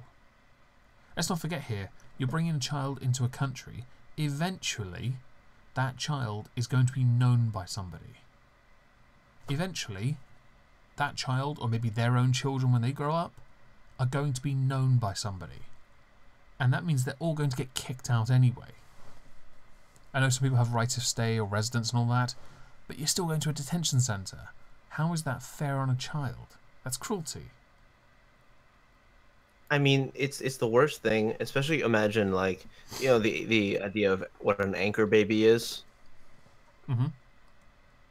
Let's not forget here, you're bringing a child into a country. Eventually, that child is going to be known by somebody. Eventually, that child, or maybe their own children when they grow up, are going to be known by somebody. And that means they're all going to get kicked out anyway. I know some people have rights of stay or residence and all that, but you're still going to a detention centre. How is that fair on a child? That's cruelty. I mean, it's the worst thing. Especially imagine, like, you know, the idea of what an anchor baby is. Mm-hmm.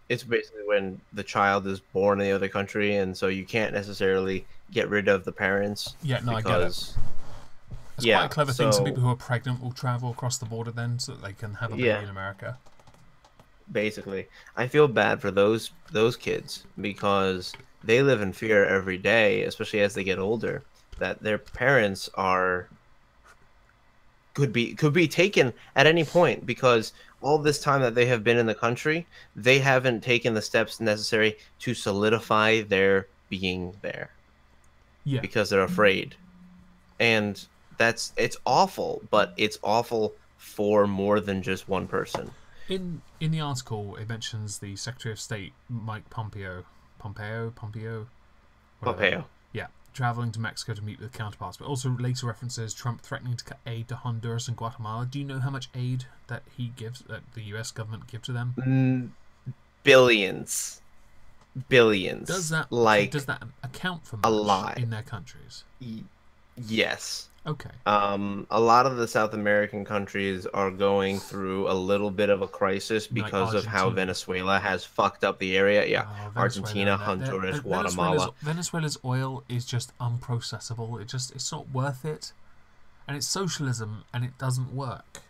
It's basically when the child is born in the other country, and so you can't necessarily get rid of the parents. Yeah, no, I get it. It's quite a clever thing. Some people who are pregnant will travel across the border then so that they can have a baby in America. Basically. I feel bad for those kids because they live in fear every day, especially as they get older, that their parents could be taken at any point, because all this time that they have been in the country, they haven't taken the steps necessary to solidify their being there. Yeah. Because they're afraid. And it's awful, but it's awful for more than just one person. In the article, it mentions the Secretary of State, Mike Pompeo. Yeah, traveling to Mexico to meet with counterparts, but also later references Trump threatening to cut aid to Honduras and Guatemala. Do you know how much aid that he gives, that the U.S. government gives to them? Billions. Does that account for much a lot in their countries? Yes. Okay. A lot of the South American countries are going through a little bit of a crisis because of how Venezuela has fucked up the area. Yeah, Argentina, Honduras, Guatemala. Venezuela's oil is just unprocessable. It's not worth it, and it's socialism, and it doesn't work.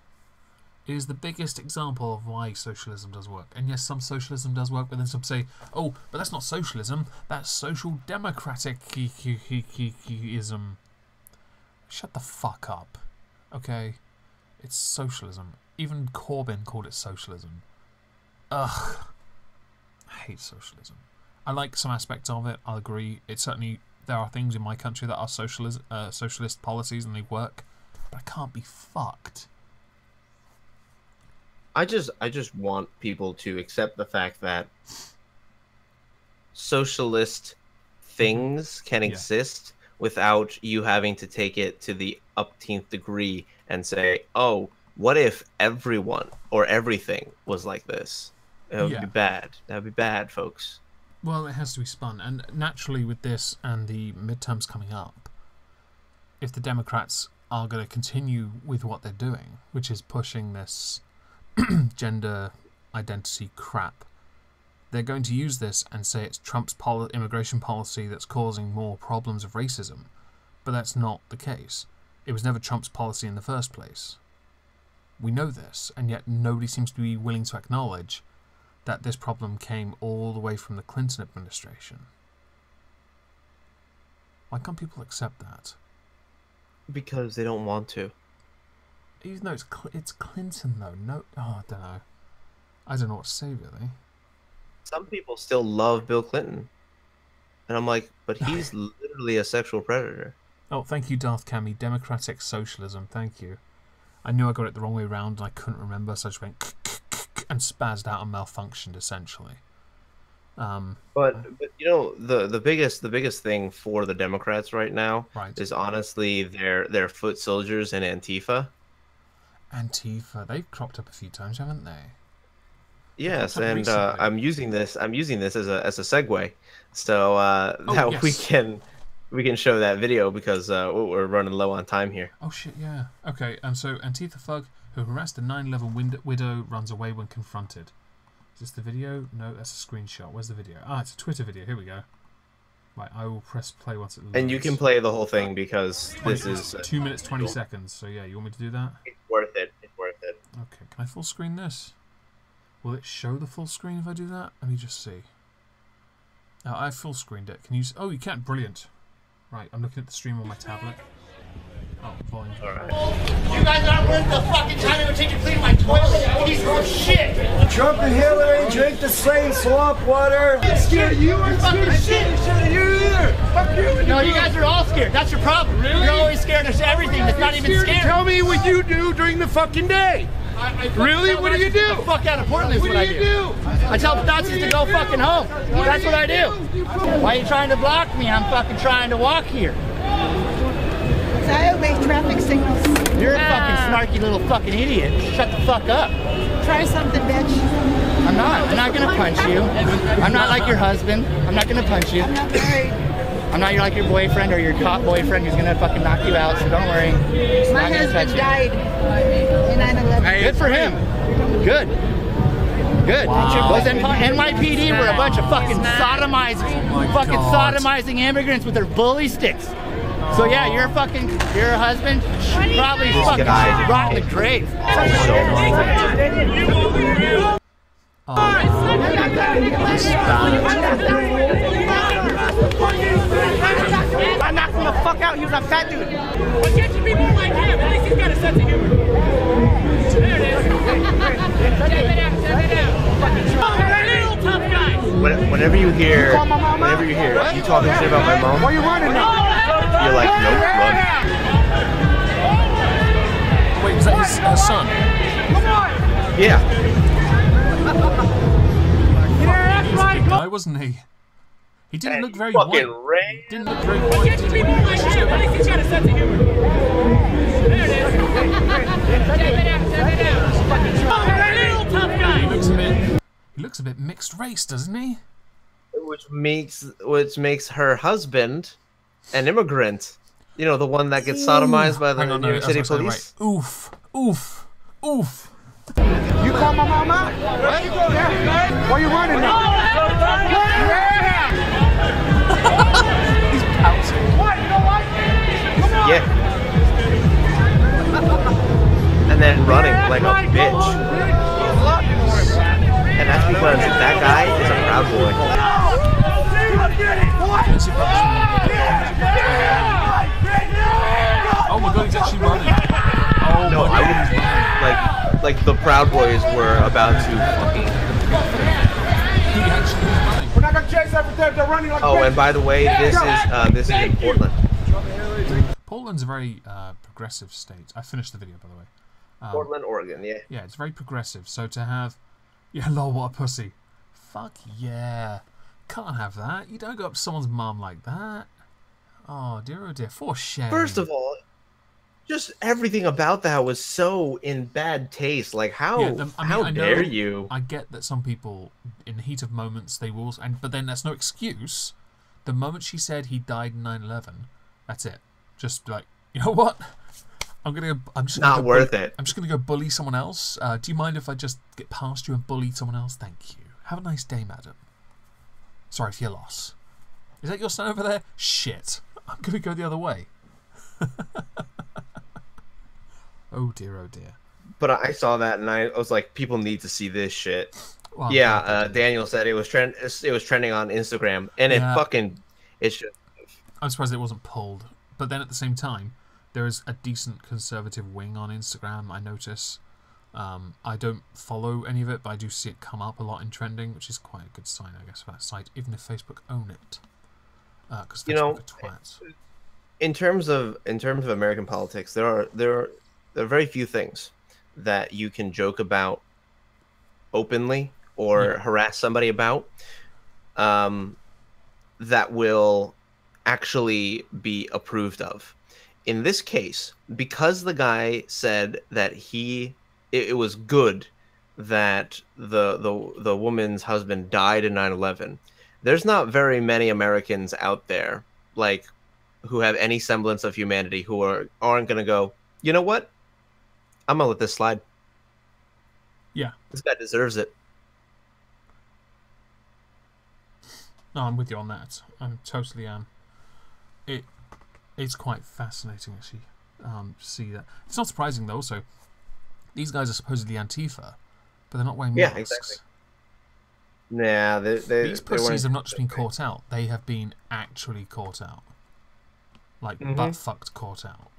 It is the biggest example of why socialism does work. And yes, some socialism does work, but then some say, "Oh, but that's not socialism. That's social democratic-ism." Shut the fuck up, okay? It's socialism. Even Corbyn called it socialism. Ugh. I hate socialism. I like some aspects of it, I'll agree. There are things in my country that are socialist policies and they work, but I can't be fucked. I just want people to accept the fact that socialist things can exist without you having to take it to the upteenth degree and say, oh, what if everyone or everything was like this? It would be bad. That would be bad, folks. Well, it has to be spun. And naturally with this and the midterms coming up, if the Democrats are going to continue with what they're doing, which is pushing this gender identity crap, they're going to use this and say it's Trump's immigration policy that's causing more problems of racism. But that's not the case. It was never Trump's policy in the first place. We know this, and yet nobody seems to be willing to acknowledge that this problem came all the way from the Clinton administration. Why can't people accept that? Because they don't want to. Even though it's Clinton, though. No, I don't know. I don't know what to say, really. Some people still love Bill Clinton. And I'm like, but he's literally a sexual predator. Oh, thank you, Darth Cammy. Democratic socialism, thank you. I knew I got it the wrong way around and I couldn't remember, so I just went and spazzed out and malfunctioned, essentially. But you know, the biggest thing for the Democrats right now is honestly their foot soldiers and Antifa. Antifa, they've cropped up a few times, haven't they? Yes, and I'm using this as a segue, so we can show that video because we're running low on time here. Oh shit, yeah. Okay, so Antifa thug who harassed a 9/11 widow runs away when confronted. Is this the video? No, that's a screenshot. Where's the video? Ah, it's a Twitter video. Here we go. Right, I will press play once it loads. And you can play the whole thing because this is 2 minutes 20 seconds. So yeah, you want me to do that? It's worth it. It's worth it. Okay, can I full screen this? Will it show the full screen if I do that? Let me just see. Oh, I full screened it. Can you? Oh, you can. Brilliant. Right, I'm looking at the stream on my tablet. Oh, volume. Alright. You guys aren't worth the fucking time it would take to clean my toilet. Piece of shit. Trump and Hillary drink the same swamp water. I'm scared. You aren't scared of shit. I'm scared of you either. Fuck you. No, you guys are all scared. That's your problem. Really? You're always scared of everything that's not even scary. Tell me what you do during the fucking day. Really? What do you do? Get the fuck out of Portland is what I do. I tell the Nazis to go fucking home. That's what I do. Why are you trying to block me? I'm fucking trying to walk here. I obey traffic signals. You're a fucking snarky little fucking idiot. Shut the fuck up. Try something, bitch. I'm not. I'm not gonna punch you. I'm not like your husband. I'm not gonna punch you. I'm not married. I'm not like your boyfriend or your cop boyfriend who's gonna fucking knock you out, so don't worry. My husband died in 9/11. Good for him. Good. Good. Wow. Those NYPD were a bunch of fucking sodomizing immigrants with their bully sticks. So yeah, your husband probably fucking rot in the grave. I knocked him the fuck out. He was a fat dude. Why can't you be more like him? At least he's got a sense of humor. There it is. Check it out. Little tough guy. Whenever you hear you talking shit about my mom, Why are you running now? you're like, nope, run. Wait, is that her son? Yeah. He's a big guy, wasn't he? He didn't look very white. Didn't look very Why white, can't you did be he? more like him? At least he's got a sense of humor. There it is. Check it out. Little tough guy. He looks a bit mixed race, doesn't he? Which makes her husband an immigrant. You know, the one that gets sodomized by the New York City police. Right. Oof. Oof. Oof. You call my mom out? What? Yeah. Why are you running now? He's pouting. What? You don't like it? Come on. Yeah. And then running like a bitch. And that's because that guy is a proud boy. Oh my god, he's actually running. Oh No, my I god. wouldn't like the Proud Boys were about to fucking. He actually is running. We're not gonna chase everything. They're running like Oh, and by the way, this is in Portland. Portland's a very progressive state. I finished the video, by the way. Portland, Oregon, yeah. Yeah, it's very progressive. So to have, yeah, lol, what a pussy. Fuck yeah. Can't have that. You don't go up to someone's mum like that. Oh dear, for shame. First of all, just everything about that was so in bad taste. Like, how how dare you? I get that some people, in the heat of moments, they will, but then that's no excuse. The moment she said he died in 9/11, that's it. Just like, you know what? I'm just not worth it. I'm just gonna go bully someone else. Do you mind if I just get past you and bully someone else? Thank you. Have a nice day, madam. Sorry for your loss. Is that your son over there? Shit. I'm gonna go the other way. Oh dear, oh dear. But I saw that and I was like, people need to see this shit. Well, yeah, Daniel said it was trending on Instagram, and it should. I'm surprised it wasn't pulled. But then at the same time, there is a decent conservative wing on Instagram, I notice. I don't follow any of it, but I do see it come up a lot in trending, which is quite a good sign, I guess, for that site, even if Facebook own it. Because Facebook are twats. In terms of American politics, there are very few things that you can joke about openly or harass somebody about that will actually be approved of. In this case, because the guy said that it was good that the woman's husband died in 9/11, there's not very many Americans out there like who have any semblance of humanity who aren't going to go, you know what? I'm going to let this slide. Yeah. This guy deserves it. No, I'm with you on that. I'm totally it's quite fascinating actually to see that. It's not surprising though. Also, these guys are supposedly Antifa, but they're not wearing masks. Yeah, exactly. Nah, these pussies have not just been caught out; they have been actually caught out, like butt fucked caught out.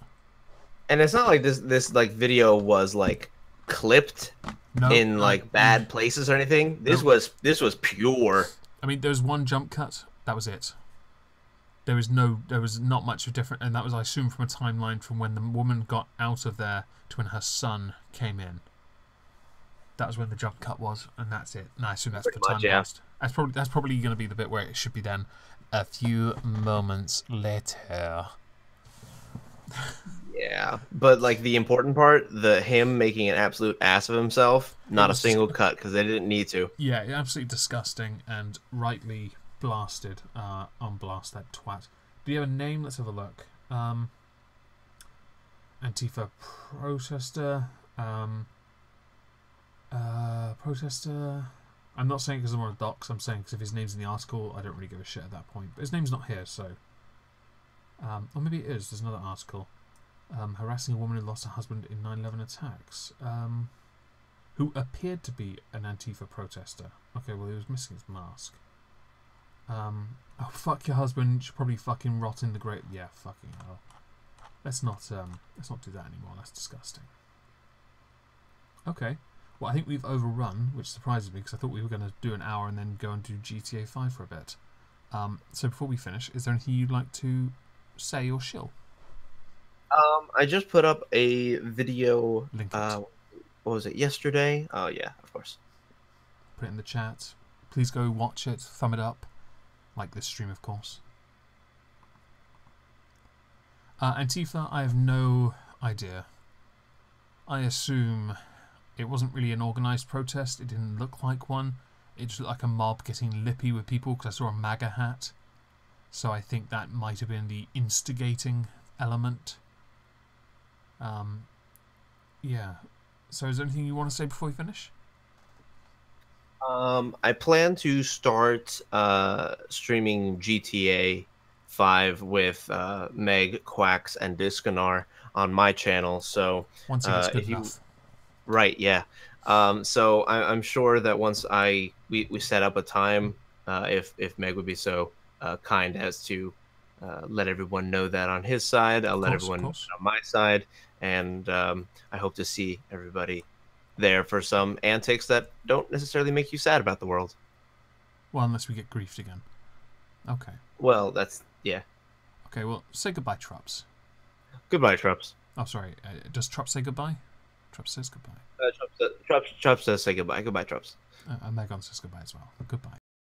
And it's not like this like video was like clipped in like bad places or anything. This was pure. I mean, there's one jump cut. That was it. There was not much of different, and that was, I assume, from a timeline from when the woman got out of there to when her son came in. That was when the jump cut was, and that's it. And I assume that's the time past. That's probably going to be the bit where it should be then a few moments later. Yeah, but like the important part, him making an absolute ass of himself, not a single cut because they didn't need to. Yeah, absolutely disgusting and rightly blasted on blast, that twat. Do you have a name? Let's have a look. Antifa protester. Protester. I'm not saying because I'm on a docs. I'm saying because if his name's in the article, I don't really give a shit at that point. But his name's not here, so. Or maybe it is. There's another article. Harassing a woman who lost her husband in 9/11 attacks. Who appeared to be an Antifa protester. Okay, well, he was missing his mask. Oh, fuck your husband. You should probably fucking rot in the grave. Yeah, fucking hell. Let's not do that anymore. That's disgusting. Okay. Well, I think we've overrun, which surprises me because I thought we were going to do an hour and then go and do GTA 5 for a bit. So before we finish, is there anything you'd like to say or shill? I just put up a video. What was it, yesterday? Oh, yeah, of course. Put it in the chat. Please go watch it, thumb it up. Like this stream, of course. Antifa, I have no idea. I assume it wasn't really an organised protest. It didn't look like one. It just looked like a mob getting lippy with people because I saw a MAGA hat. So I think that might have been the instigating element. Yeah. So is there anything you want to say before we finish? I plan to start streaming GTA 5 with Meg, Quacks, and Discanar on my channel. So once it gets good enough. Right, yeah. So I'm sure that once we set up a time, if Meg would be so kind as to let everyone know that on his side, I'll let everyone know on my side, and I hope to see everybody there for some antics that don't necessarily make you sad about the world. Well, unless we get griefed again. Okay. Well, that's, yeah. Okay, well, say goodbye, Trups. Goodbye, Trups. Oh, sorry. Does Trups say goodbye? Trups says goodbye. Trups says say goodbye. Goodbye, Trups. Omegon says goodbye as well. Goodbye.